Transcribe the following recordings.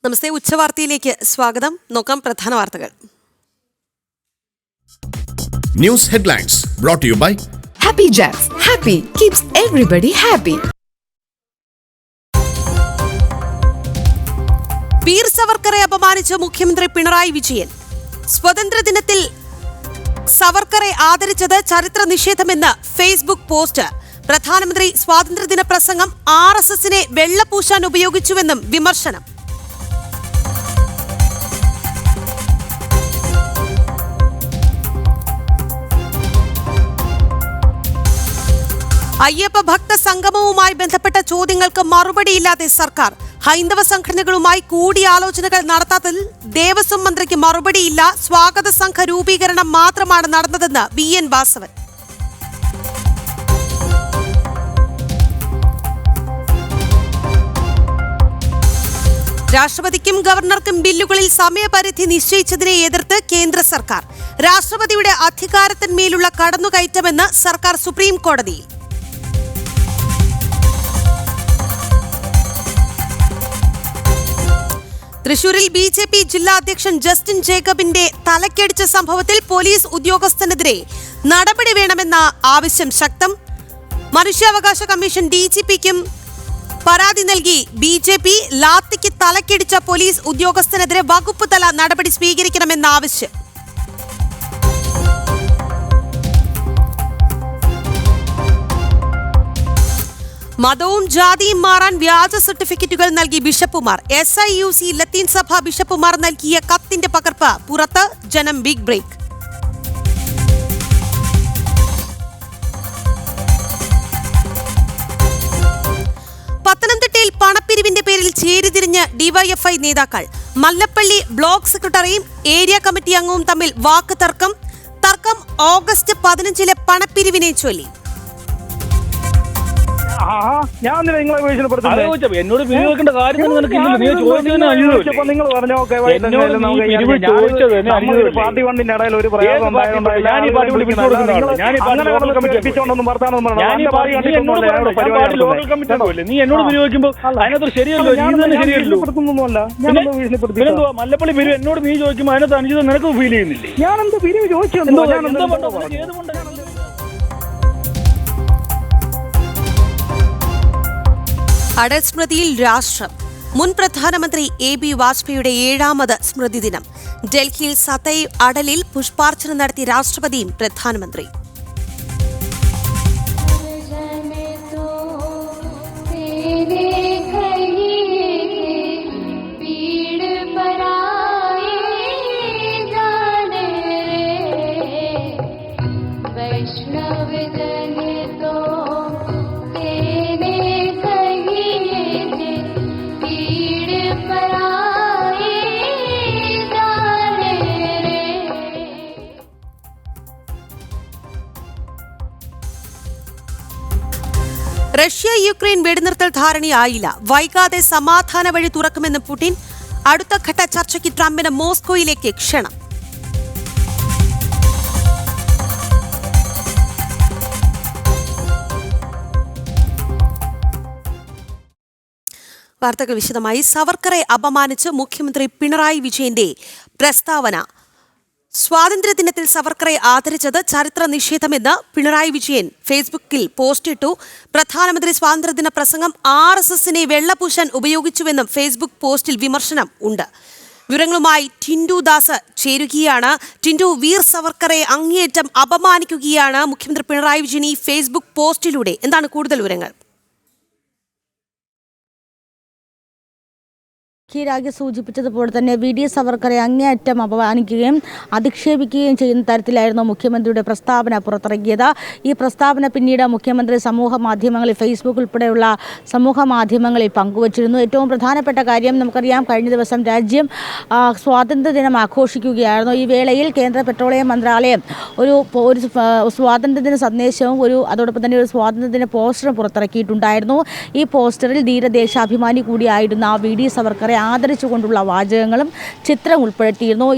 നമസ്തേ, ഉച്ചവാർത്തയിലേക്ക് സ്വാഗതം. നോക്കാം പ്രധാന വാർത്തകൾ. News headlines brought to you by Happy Jacks. Happy keeps everybody happy. Veer സവർക്കറെ അപമാനിച്ച മുഖ്യമന്ത്രി പിണറായി വിജയൻ. സ്വാതന്ത്ര്യദിനത്തിൽ സവർക്കറെ ആദരിച്ചത് ചരിത്ര നിഷേധമെന്ന് ഫേസ്ബുക്ക് പോസ്റ്റ്. പ്രധാനമന്ത്രി സ്വാതന്ത്ര്യദിന പ്രസംഗം RSSനെ വെള്ളപൂശാൻ ഉപയോഗിച്ചുവെന്നും വിമർശനം. അയ്യപ്പ ഭക്ത സംഗമവുമായി ബന്ധപ്പെട്ട ചോദ്യങ്ങൾക്ക് മറുപടിയില്ലാതെ സർക്കാർ. ഹൈന്ദവ സംഘടനകളുമായി കൂടിയാലോചനകൾ നടത്താത്തതിൽ ദേവസ്വം മന്ത്രിക്ക് മറുപടിയില്ല. സ്വാഗത സംഘ രൂപീകരണം മാത്രമാണ് നടന്നതെന്ന് VN വാസവൻ. രാഷ്ട്രപതിക്കും ഗവർണർക്കും ബില്ലുകളിൽ സമയപരിധി നിശ്ചയിച്ചതിനെ എതിർത്ത് കേന്ദ്ര സർക്കാർ. രാഷ്ട്രപതിയുടെ അധികാരത്തിന്മേലുള്ള കടന്നുകയറ്റമെന്ന് സർക്കാർ സുപ്രീം കോടതിയിൽ. തൃശൂരിൽ BJP ജില്ലാ അധ്യക്ഷൻ ജസ്റ്റിൻ ജേക്കബിന്റെ തലക്കടിച്ച സംഭവത്തിൽ പോലീസ് ഉദ്യോഗസ്ഥനെതിരെ നടപടി വേണമെന്ന ആവശ്യം ശക്തം. മനുഷ്യാവകാശ കമ്മീഷൻ DGPക്കും പരാതി നൽകി. BJP ലാത്തിക്ക് തലക്കടിച്ച പോലീസ് ഉദ്യോഗസ്ഥനെതിരെ വകുപ്പ് തല നടപടി സ്വീകരിക്കണമെന്ന ആവശ്യം. മതവും ജാതിയും മാറാൻ വ്യാജ സർട്ടിഫിക്കറ്റുകൾ നൽകി ബിഷപ്പുമാർ. SIUC ലത്തീൻ സഭ ബിഷപ്പുമാർ നൽകിയ കത്തിന്റെ പകർപ്പ് പുറത്ത്. ജനം ബിഗ് ബ്രേക്ക്. പത്തനംതിട്ടയിൽ പണപ്പിരിവിന്റെ പേരിൽ ചേരിതിരിഞ്ഞ് DYFI നേതാക്കൾ. മല്ലപ്പള്ളി ബ്ലോക്ക് സെക്രട്ടറിയും ഏരിയ കമ്മിറ്റി അംഗവും തമ്മിൽ വാക്ക് തർക്കം. ഓഗസ്റ്റ് 15 പണപ്പിരിവിനെ ചൊല്ലി. എന്നോട് വിനിയോഗിക്കേണ്ട കാര്യം പാർട്ടി ഫണ്ടിന്റെ ഇടയിൽ ഒരു പ്രയോഗം നീ എന്നോട് വിനിയോഗിക്കുമ്പോ അതിനകത്ത് ശരിയല്ലോ, നീ തന്നെ ശരിയല്ലോ. മല്ലപ്പള്ളി പിരിവ് എന്നോട് നീ ചോദിക്കുമ്പോ അതിനകത്ത് അനുചിതം നിനക്ക് ഫീൽ ചെയ്യുന്നില്ലേ? ഞാനെന്ത് പിരിവ് ചോദിച്ചു? അടൽ സ്മൃതിയിൽ രാഷ്ട്രം. മുൻ പ്രധാനമന്ത്രി AB വാജ്പേയിയുടെ 7ാമത് സ്മൃതി ദിനം. ഡൽഹിയിൽ സതൈവ് അടലിൽ പുഷ്പാർച്ചന നടത്തി രാഷ്ട്രപതിയും പ്രധാനമന്ത്രിയും. റഷ്യ യുക്രൈൻ വെടിനിർത്തൽ ധാരണയായില്ല. വൈകാതെ സമാധാന വഴി തുറക്കുമെന്ന് പുടിൻ. അടുത്ത ഘട്ട ചർച്ചയ്ക്ക് ട്രംപിന് മോസ്കോയിലേക്ക് ക്ഷണം. വാർത്തകൾ വിശദമായി. സവർക്കറെ അപമാനിച്ച് മുഖ്യമന്ത്രി പിണറായി വിജയന്റെ പ്രസ്താവന. സ്വാതന്ത്ര്യദിനത്തിൽ സവർക്കറെ ആദരിച്ചത് ചരിത്ര നിഷേധമെന്ന് പിണറായി വിജയൻ ഫേസ്ബുക്കിൽ പോസ്റ്റിട്ടു. പ്രധാനമന്ത്രി സ്വാതന്ത്ര്യദിന പ്രസംഗം RSSനെ വെള്ളപൂശാൻ ഉപയോഗിച്ചുവെന്നും ഫേസ്ബുക്ക് പോസ്റ്റിൽ വിമർശനം ഉണ്ട്. വിവരങ്ങളുമായി ടിൻഡു ദാസ് ചേരുകയാണ്. ടിൻഡു, വീർ സവർക്കറെ അങ്ങേയറ്റം അപമാനിക്കുകയാണ് മുഖ്യമന്ത്രി പിണറായി വിജയൻ ഈ ഫേസ്ബുക്ക് പോസ്റ്റിലൂടെ. എന്താണ് കൂടുതൽ വിവരങ്ങൾ? രാഗി സൂചിപ്പിച്ചതുപോലെ തന്നെ VD സവർക്കറെ അങ്ങേയറ്റം അപമാനിക്കുകയും അധിക്ഷേപിക്കുകയും ചെയ്യുന്ന തരത്തിലായിരുന്നു മുഖ്യമന്ത്രിയുടെ പ്രസ്താവന പുറത്തിറക്കിയത്. ഈ പ്രസ്താവന പിന്നീട് മുഖ്യമന്ത്രി സമൂഹ മാധ്യമങ്ങളിൽ, ഫേസ്ബുക്ക് ഉൾപ്പെടെയുള്ള സമൂഹ മാധ്യമങ്ങളിൽ പങ്കുവച്ചിരുന്നു. ഏറ്റവും പ്രധാനപ്പെട്ട കാര്യം നമുക്കറിയാം, കഴിഞ്ഞ ദിവസം രാജ്യം സ്വാതന്ത്ര്യദിനം ആഘോഷിക്കുകയായിരുന്നു. ഈ വേളയിൽ കേന്ദ്ര പെട്രോളിയം മന്ത്രാലയം ഒരു സ്വാതന്ത്ര്യദിന സന്ദേശവും അതോടൊപ്പം തന്നെ ഒരു സ്വാതന്ത്ര്യദിന പോസ്റ്ററും പുറത്തിറക്കിയിട്ടുണ്ടായിരുന്നു. ഈ പോസ്റ്ററിൽ ധീരദേശാഭിമാനി കൂടിയായിരുന്ന VD സവർക്കറെ ആദരിച്ചുകൊണ്ടുള്ള വാചകങ്ങളും ചിത്രം ഉൾപ്പെടുത്തിയിരുന്നു.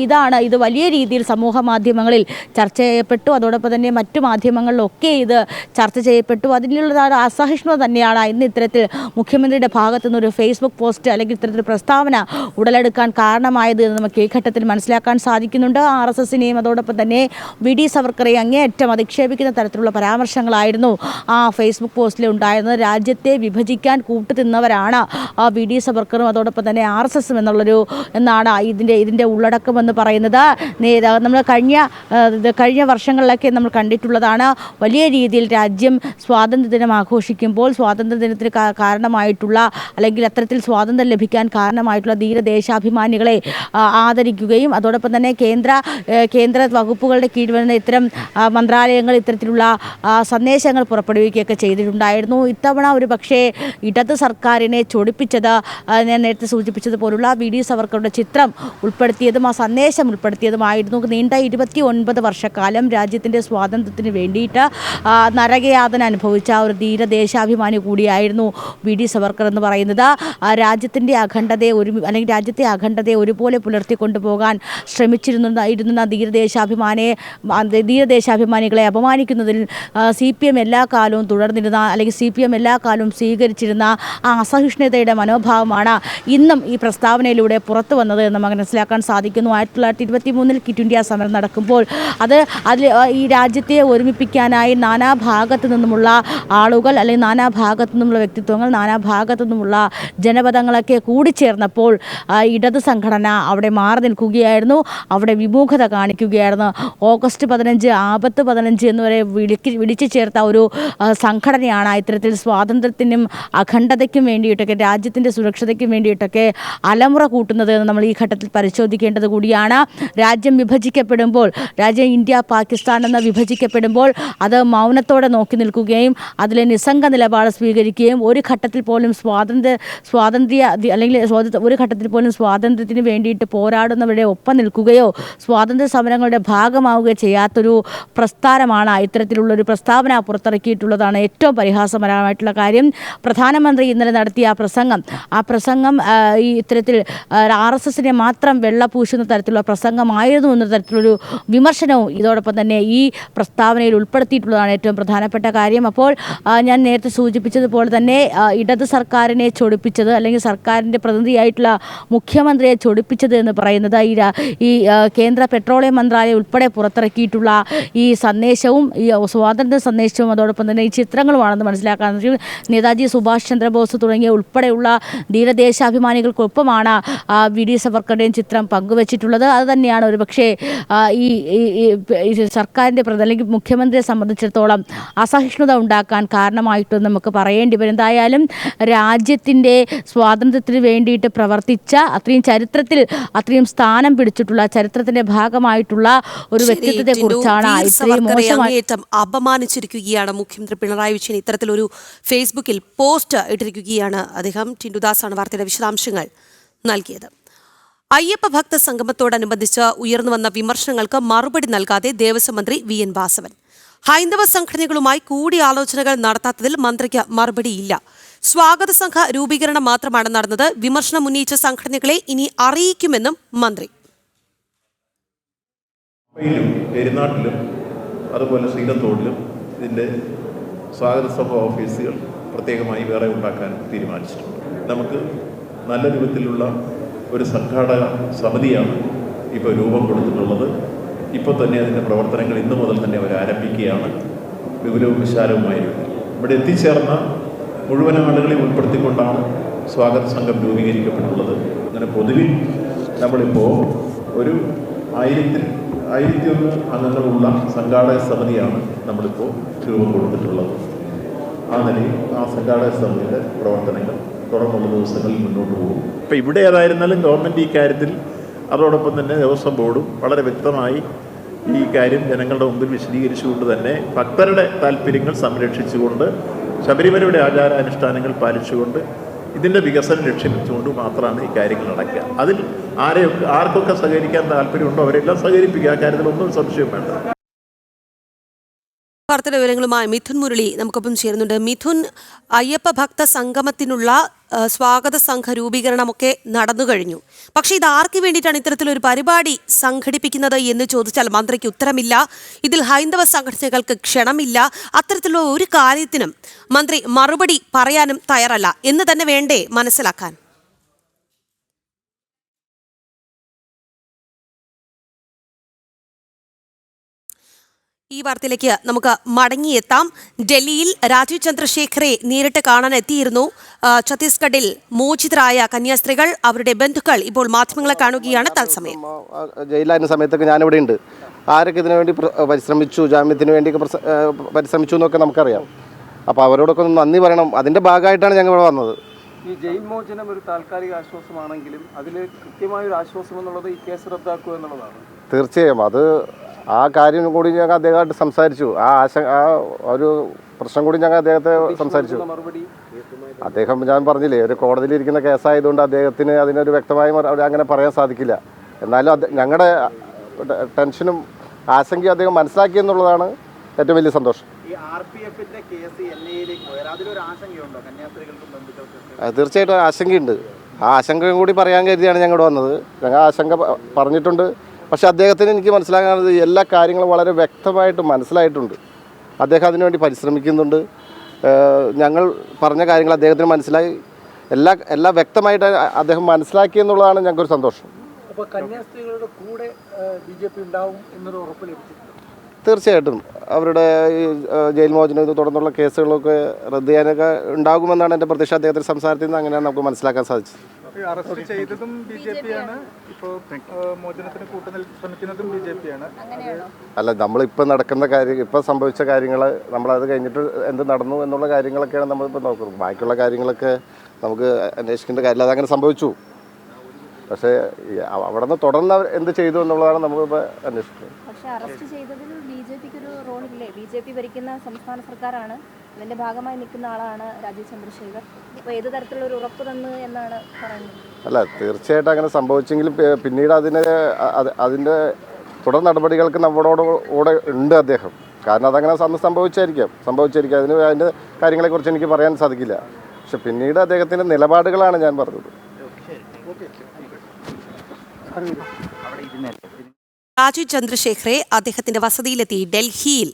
ഇത് വലിയ രീതിയിൽ സമൂഹ മാധ്യമങ്ങളിൽ ചർച്ച ചെയ്യപ്പെട്ടു. അതോടൊപ്പം തന്നെ മറ്റു മാധ്യമങ്ങളിലൊക്കെ ഇത് ചർച്ച ചെയ്യപ്പെട്ടു. അതിനുള്ള അസഹിഷ്ണുത തന്നെയാണ് ഇന്ന് ഇത്തരത്തിൽ മുഖ്യമന്ത്രിയുടെ ഭാഗത്തു നിന്നൊരു ഫേസ്ബുക്ക് പോസ്റ്റ് അല്ലെങ്കിൽ ഇത്തരത്തിൽ പ്രസ്താവന ഉടലെടുക്കാൻ കാരണമായത് എന്ന് നമുക്ക് ഈ ഘട്ടത്തിൽ മനസ്സിലാക്കാൻ സാധിക്കുന്നുണ്ട്. RSSനെയും അതോടൊപ്പം തന്നെ VD സവർക്കറെ അങ്ങേയറ്റം അധിക്ഷേപിക്കുന്ന തരത്തിലുള്ള പരാമർശങ്ങളായിരുന്നു ആ ഫേസ്ബുക്ക് പോസ്റ്റിൽ ഉണ്ടായിരുന്നത്. രാജ്യത്തെ വിഭജിക്കാൻ കൂട്ടുതിന്നവരാണ് VD സവർക്കറും അതോടൊപ്പം തന്നെ RSSും എന്നാണ് ഇതിൻ്റെ ഉള്ളടക്കമെന്ന് പറയുന്നത്. നമ്മൾ കഴിഞ്ഞ വർഷങ്ങളിലൊക്കെ നമ്മൾ കണ്ടിട്ടുള്ളതാണ്. വലിയ രീതിയിൽ രാജ്യം സ്വാതന്ത്ര്യദിനം ആഘോഷിക്കുമ്പോൾ സ്വാതന്ത്ര്യദിനത്തിന് കാരണമായിട്ടുള്ള അല്ലെങ്കിൽ അത്തരത്തിൽ സ്വാതന്ത്ര്യം ലഭിക്കാൻ കാരണമായിട്ടുള്ള ധീരദേശാഭിമാനികളെ ആദരിക്കുകയും അതോടൊപ്പം തന്നെ കേന്ദ്ര വകുപ്പുകളുടെ കീഴിൽ വരുന്ന ഇത്തരം മന്ത്രാലയങ്ങൾ ഇത്തരത്തിലുള്ള സന്ദേശങ്ങൾ പുറപ്പെടുവിക്കുകയൊക്കെ ചെയ്തിട്ടുണ്ടായിരുന്നു. ഇത്തവണ ഒരു പക്ഷേ ഇടത് സർക്കാരിനെ ചൊടിപ്പിച്ചത് ഞാൻ നേരത്തെ സൂചിപ്പിച്ചതുപോലുള്ള VD സവർക്കറുടെ ചിത്രം ഉൾപ്പെടുത്തിയതും ആ സന്ദേശം ഉൾപ്പെടുത്തിയതുമായിരുന്നു. നീണ്ട 29 വർഷക്കാലം രാജ്യത്തിൻ്റെ സ്വാതന്ത്ര്യത്തിന് വേണ്ടിയിട്ട് നരകയാതന അനുഭവിച്ച ഒരു ധീരദേശാഭിമാനി കൂടിയായിരുന്നു VD സവർക്കർ എന്ന് പറയുന്നത്. രാജ്യത്തിൻ്റെ അഖണ്ഡതയെ അല്ലെങ്കിൽ രാജ്യത്തെ അഖണ്ഡതയെ ഒരുപോലെ പുലർത്തിക്കൊണ്ടുപോകാൻ ശ്രമിച്ചിരുന്ന ധീരദേശാഭിമാനികളെ അപമാനിക്കുന്നതിൽ CPM എല്ലാ കാലവും തുടർന്നിരുന്ന അല്ലെങ്കിൽ CPM എല്ലാ കാലവും സ്വീകരിച്ചിരുന്ന ആ അസഹിഷ്ണുതയുടെ മനോഭാവമാണ് ഇന്നും ഈ പ്രസ്താവനയിലൂടെ പുറത്തു വന്നത് എന്ന് നമുക്ക് മനസ്സിലാക്കാൻ സാധിക്കുന്നു. 1923 ക്വിറ്റ് ഇന്ത്യ സമരം നടക്കുമ്പോൾ അതിൽ ഈ രാജ്യത്തെ ഒരുമിപ്പിക്കാനായി നാനാഭാഗത്തു നിന്നുമുള്ള ആളുകൾ അല്ലെങ്കിൽ നാനാഭാഗത്തു നിന്നുമുള്ള വ്യക്തിത്വങ്ങൾ നാനാഭാഗത്തു നിന്നുമുള്ള ജനപദങ്ങളൊക്കെ കൂടിച്ചേർന്നപ്പോൾ ഇടത് സംഘടന അവിടെ മാറി നിൽക്കുകയായിരുന്നു, അവിടെ വിമുഖത കാണിക്കുകയായിരുന്നു. ഓഗസ്റ്റ് 15 ആപത്ത് 15 എന്നുവരെ വിളിച്ചു ചേർത്ത ഒരു സംഘടനയാണ് ഇത്തരത്തിൽ സ്വാതന്ത്ര്യത്തിനും അഖണ്ഡതയ്ക്കും വേണ്ടിയിട്ടൊക്കെ രാജ്യത്തിൻ്റെ സുരക്ഷതയ്ക്കും വേണ്ടിയിട്ടൊക്കെ അലമുറ കൂട്ടുന്നത് എന്ന് നമ്മൾ ഈ ഘട്ടത്തിൽ പരിശോധിക്കേണ്ടത് കൂടിയാണ്. രാജ്യം വിഭജിക്കപ്പെടുമ്പോൾ ഇന്ത്യ പാകിസ്ഥാൻ എന്ന് വിഭജിക്കപ്പെടുമ്പോൾ അത് മൗനത്തോടെ നോക്കി നിൽക്കുകയും അതിലെ നിസ്സംഗ നിലപാട് സ്വീകരിക്കുകയും ഒരു ഘട്ടത്തിൽ പോലും സ്വാതന്ത്ര്യത്തിന് വേണ്ടിയിട്ട് പോരാടുന്നവരുടെ ഒപ്പം നിൽക്കുകയോ സ്വാതന്ത്ര്യ സമരങ്ങളുടെ ഭാഗമാവുകയോ ചെയ്യാത്തൊരു പ്രസ്ഥാനമാണ് ഇത്തരത്തിലുള്ളൊരു പ്രസ്താവന പുറത്തിറക്കിയിട്ടുള്ളതാണ് ഏറ്റവും പരിഹാസപരമായിട്ടുള്ള കാര്യം. പ്രധാനമന്ത്രി ഇന്നലെ നടത്തിയ ആ പ്രസംഗം ഈ ഇത്തരത്തിൽ RSSനെ മാത്രം വെള്ളപൂശുന്ന തരത്തിലുള്ള പ്രസംഗമായിരുന്നു എന്ന തരത്തിലൊരു വിമർശനവും ഇതോടൊപ്പം തന്നെ ഈ പ്രസ്താവനയിൽ ഉൾപ്പെടുത്തിയിട്ടുള്ളതാണ് ഏറ്റവും പ്രധാനപ്പെട്ട കാര്യം. അപ്പോൾ ഞാൻ നേരത്തെ സൂചിപ്പിച്ചതുപോലെ തന്നെ ഇടത് സർക്കാരിനെ ചൊടിപ്പിച്ചത് അല്ലെങ്കിൽ സർക്കാരിൻ്റെ പ്രതിനിധിയായിട്ടുള്ള മുഖ്യമന്ത്രിയെ ചൊടിപ്പിച്ചത് എന്ന് പറയുന്നത് ഈ കേന്ദ്ര പെട്രോളിയം മന്ത്രാലയം ഉൾപ്പെടെ പുറത്തിറക്കിയിട്ടുള്ള ഈ സന്ദേശവും ഈ സ്വാതന്ത്ര്യ സന്ദേശവും അതോടൊപ്പം തന്നെ ഈ ചിത്രങ്ങളുമാണെന്ന് മനസ്സിലാക്കാൻ നേതാജി സുഭാഷ് ചന്ദ്രബോസ് തുടങ്ങിയ ഉൾപ്പെടെയുള്ള ധീരദേശാഭിമാനികൾക്കൊപ്പമാണ് VD സവർക്കറുടെയും ചിത്രം പങ്കുവച്ചിട്ടുള്ളത്. അത് തന്നെയാണ് ഒരുപക്ഷെ ഈ സർക്കാരിൻ്റെ അല്ലെങ്കിൽ മുഖ്യമന്ത്രിയെ സംബന്ധിച്ചിടത്തോളം അസഹിഷ്ണുത ഉണ്ടാക്കാൻ കാരണമായിട്ട് നമുക്ക് പറയേണ്ടി വരും. എന്തായാലും രാജ്യത്തിൻ്റെ സ്വാതന്ത്ര്യത്തിന് വേണ്ടിയിട്ട് പ്രവർത്തിച്ച അത്രയും സ്ഥാനം പിടിച്ചിട്ടുള്ള ചരിത്രത്തിൻ്റെ ഭാഗമായിട്ടുള്ള ഒരു വ്യക്തിത്വത്തെ കുറിച്ചാണ് ഇത്രയും മോശമായി അപമാനിച്ചിരിക്കുകയാണ് മുഖ്യമന്ത്രി പിണറായി വിജയൻ. ഇത്തരത്തിലൊരു ഫേസ്ബുക്കിൽ പോസ്റ്റ് ഇട്ടിരിക്കുകയാണ് അദ്ദേഹം. ടിൻഡുദാസാണ് വാർത്തയുടെ വിശദാംശങ്ങൾ നൽകിയത്. അയ്യപ്പ ഭക്ത സംഗമത്തോടനുബന്ധിച്ച് ഉയർന്നുവന്ന വിമർശനങ്ങൾക്ക് മറുപടി നൽകാതെ ദേവസ്വം മന്ത്രി VN വാസവൻ. ഹൈന്ദവ സംഘടനകളുമായി കൂടിയാലോചനകൾ നടത്താത്തതിൽ മന്ത്രിക്ക് മറുപടിയില്ല. സ്വാഗത സംഘ രൂപീകരണം മാത്രമാണ് നടന്നത്. വിമർശനം ഉന്നയിച്ച സംഘടനകളെ ഇനി അറിയിക്കുമെന്നും മന്ത്രി. പെരുന്നാട്ടിലും അതുപോലെ ശ്രീലത്തോടിലും ഇതിൻ്റെ സ്വാഗത സഭ ഓഫീസുകൾ പ്രത്യേകമായി വേറെ ഉണ്ടാക്കാൻ തീരുമാനിച്ചിട്ടുണ്ട്. നമുക്ക് നല്ല രൂപത്തിലുള്ള ഒരു സംഘാടക സമിതിയാണ് ഇപ്പോൾ രൂപം കൊടുത്തിട്ടുള്ളത്. ഇപ്പോൾ തന്നെ അതിൻ്റെ പ്രവർത്തനങ്ങൾ ഇന്നു മുതൽ തന്നെ അവർ ആരംഭിക്കുകയാണ്. വിപുലവും വിശാലവുമായ രീതിയിൽ ഇവിടെ എത്തിച്ചേർന്ന മുഴുവൻ ആളുകളെ ഉൾപ്പെടുത്തിക്കൊണ്ടാണ് സ്വാഗത സംഘം രൂപീകരിക്കപ്പെട്ടുള്ളത്. അങ്ങനെ പൊതുവിൽ നമ്മളിപ്പോൾ ഒരു 1001 അംഗങ്ങളുള്ള സംഘാടക സമിതിയാണ് നമ്മളിപ്പോൾ രൂപം കൊടുത്തിട്ടുള്ളത്. ആ നിലയിൽ ആ സംഘാടക സമിതിയുടെ പ്രവർത്തനങ്ങൾ തുടർന്നുള്ള ദിവസങ്ങളിൽ മുന്നോട്ട് പോകും. ഇപ്പോൾ ഇവിടെ ഏതായിരുന്നാലും ഗവൺമെൻറ് ഈ കാര്യത്തിൽ അതോടൊപ്പം തന്നെ ദേവസ്വം ബോർഡും വളരെ വ്യക്തമായി ഈ കാര്യം ജനങ്ങളുടെ മുമ്പിൽ വിശദീകരിച്ചുകൊണ്ട് തന്നെ ഭക്തരുടെ താല്പര്യങ്ങൾ സംരക്ഷിച്ചുകൊണ്ട് ശബരിമലയുടെ ആചാരാനുഷ്ഠാനങ്ങൾ പാലിച്ചുകൊണ്ട് ഇതിൻ്റെ വികസനം ലക്ഷ്യം വെച്ചുകൊണ്ട് മാത്രമാണ് ഈ കാര്യങ്ങൾ നടക്കുക. അതിൽ ആർക്കൊക്കെ സഹകരിക്കാൻ താല്പര്യമുണ്ടോ അവരെല്ലാം സഹകരിപ്പിക്കുക. ആ കാര്യത്തിലൊന്നും സംശയം വേണ്ട. വാർത്തയുടെ വിവരങ്ങളുമായി മിഥുൻ മുരളി നമുക്കൊപ്പം ചേരുന്നുണ്ട്. മിഥുൻ, അയ്യപ്പ ഭക്ത സംഗമത്തിനുള്ള സ്വാഗത സംഘ രൂപീകരണമൊക്കെ നടന്നു കഴിഞ്ഞു. പക്ഷേ ഇത് ആർക്ക് വേണ്ടിയിട്ടാണ് ഇത്തരത്തിലൊരു പരിപാടി സംഘടിപ്പിക്കുന്നത് എന്ന് ചോദിച്ചാൽ മന്ത്രിക്ക് ഉത്തരമില്ല. ഇതിൽ ഹൈന്ദവ സംഘടനകൾക്ക് ക്ഷണമില്ല. അത്തരത്തിലുള്ള ഒരു കാര്യത്തിനും മന്ത്രി മറുപടി പറയാനും തയ്യാറല്ല എന്ന് തന്നെ വേണ്ടേ മനസ്സിലാക്കാൻ? ഈ വാർത്തയിലേക്ക് നമുക്ക് മടങ്ങിയെത്താം. ഡൽഹിയിൽ രാജീവ് ചന്ദ്രശേഖറെ നേരിട്ട് കാണാൻ എത്തിയിരുന്നു. ഛത്തീസ്ഗഡിൽ മോചിതരായ കന്യാസ്ത്രീകൾ, അവരുടെ ബന്ധുക്കൾ ഇപ്പോൾ മാധ്യമങ്ങളെ കാണുകയാണ് തത്സമയം. ജയിലായിരുന്ന സമയത്തൊക്കെ ഞാനിവിടെ ഉണ്ട്. ആരൊക്കെ ഇതിനു വേണ്ടി പരിശ്രമിച്ചു, ജാമ്യത്തിന് വേണ്ടിയൊക്കെ പരിശ്രമിച്ചു എന്നൊക്കെ നമുക്കറിയാം. അപ്പോൾ അവരോടൊക്കെ ഒന്ന് നന്ദി പറയണം. അതിൻ്റെ ഭാഗമായിട്ടാണ് ഞങ്ങൾ ഇവിടെ വന്നത്. ഈ ജയിൽ മോചനം ഒരു താൽക്കാലിക ആശ്വാസമാണെങ്കിലും അതിൽ കൃത്യമായൊരു ആശ്വാസം എന്നുള്ളത് ഈ കേസ് റദ്ദാക്കുക എന്നുള്ളതാണ്. തീർച്ചയായും അത് ആ കാര്യം കൂടി ഞങ്ങൾ അദ്ദേഹമായിട്ട് സംസാരിച്ചു. ആ ഒരു പ്രശ്നം കൂടി ഞങ്ങൾ അദ്ദേഹത്തെ സംസാരിച്ചു. അദ്ദേഹം ഞാൻ പറഞ്ഞില്ലേ, ഒരു കോടതിയിലിരിക്കുന്ന കേസായതുകൊണ്ട് അദ്ദേഹത്തിന് അതിനൊരു വ്യക്തമായി അങ്ങനെ പറയാൻ സാധിക്കില്ല. എന്നാലും ഞങ്ങളുടെ ടെൻഷനും ആശങ്കയും അദ്ദേഹം മനസ്സിലാക്കി എന്നുള്ളതാണ് ഏറ്റവും വലിയ സന്തോഷം. തീർച്ചയായിട്ടും ആശങ്കയുണ്ട്. ആ ആശങ്കയും കൂടി പറയാൻ കരുതിയാണ് ഞങ്ങൾ വന്നത്. ഞങ്ങൾ ആശങ്ക പറഞ്ഞിട്ടുണ്ട്. പക്ഷെ അദ്ദേഹത്തിന് എനിക്ക് മനസ്സിലാക്കാനുള്ളത് എല്ലാ കാര്യങ്ങളും വളരെ വ്യക്തമായിട്ട് മനസ്സിലായിട്ടുണ്ട്. അദ്ദേഹം അതിനുവേണ്ടി പരിശ്രമിക്കുന്നുണ്ട്. ഞങ്ങൾ പറഞ്ഞ കാര്യങ്ങൾ അദ്ദേഹത്തിന് മനസ്സിലായി. എല്ലാം വ്യക്തമായിട്ട് അദ്ദേഹം മനസ്സിലാക്കി എന്നുള്ളതാണ് ഞങ്ങൾക്കൊരു സന്തോഷം. അപ്പോൾ കന്യാസ്ത്രീകളുടെ കൂടെ BJP ഉണ്ടാവും എന്നൊരു ഉറപ്പ് ലഭിച്ചിട്ടുണ്ട്. തീർച്ചയായിട്ടും അവരുടെ ഈ ജയിൽ മോചനം തുടർന്നുള്ള കേസുകളൊക്കെ റദ്ദ് ചെയ്യാനൊക്കെ ഉണ്ടാകുമെന്നാണ് എൻ്റെ പ്രതീക്ഷ. അദ്ദേഹത്തിൻ്റെ സംസാരത്തിൽ നിന്ന് അങ്ങനെയാണ് നമുക്ക് മനസ്സിലാക്കാൻ സാധിച്ചത്. അറസ്റ്റ് ചെയ്തതും BJP ആണ്, ഇപ്പോൾ മോചനത്തിന് ശ്രമിക്കുന്നതും BJP ആണ്. അല്ല, നമ്മളിപ്പോൾ നടക്കുന്ന കാര്യം, ഇപ്പോൾ സംഭവിച്ച കാര്യങ്ങൾ, നമ്മളത് കഴിഞ്ഞിട്ട് എന്ത് നടന്നു എന്നുള്ള കാര്യങ്ങളൊക്കെയാണ് നമ്മളിപ്പോൾ നോക്കുന്നത്. ബാക്കിയുള്ള കാര്യങ്ങളൊക്കെ നമുക്ക് അന്വേഷിക്കേണ്ട കാര്യമില്ല. അതങ്ങനെ സംഭവിച്ചു. പക്ഷേ അവിടെ നിന്ന് തുടർന്ന് എന്ത് ചെയ്തു എന്നുള്ളതാണ് നമ്മളിപ്പോൾ അന്വേഷിക്കുന്നത്. പക്ഷേ അറസ്റ്റ് ചെയ്തതിൽ BJPക്ക് ഒരു റോളില്ലേ? BJP ഭരിക്കുന്ന സംസ്ഥാന സർക്കാരാണ്, അതിൻ്റെ ഭാഗമായി നിൽക്കുന്ന ആളാണ് രാജീവ് ചന്ദ്രശേഖർ. അപ്പോൾ ഏത് തരത്തിലുള്ള ഒരു ഉറപ്പ് തന്നു എന്നാണ് പറയുന്നത്? അല്ല, തീർച്ചയായിട്ടും അങ്ങനെ സംഭവിച്ചെങ്കിലും പിന്നീട് അതിൻ്റെ തുടർ നടപടികൾക്ക് നമ്മളോട് കൂടെ ഉണ്ട് അദ്ദേഹം. കാരണം അതങ്ങനെ സംഭവിച്ചായിരിക്കാം. അതിൻ്റെ കാര്യങ്ങളെക്കുറിച്ച് എനിക്ക് പറയാൻ സാധിക്കില്ല. പക്ഷെ പിന്നീട് അദ്ദേഹത്തിൻ്റെ നിലപാടുകളാണ് ഞാൻ പറഞ്ഞത്. രാജീവ് ചന്ദ്രശേഖറെ അദ്ദേഹത്തിന്റെ വസതിയിലെത്തി ഡൽഹിയിൽ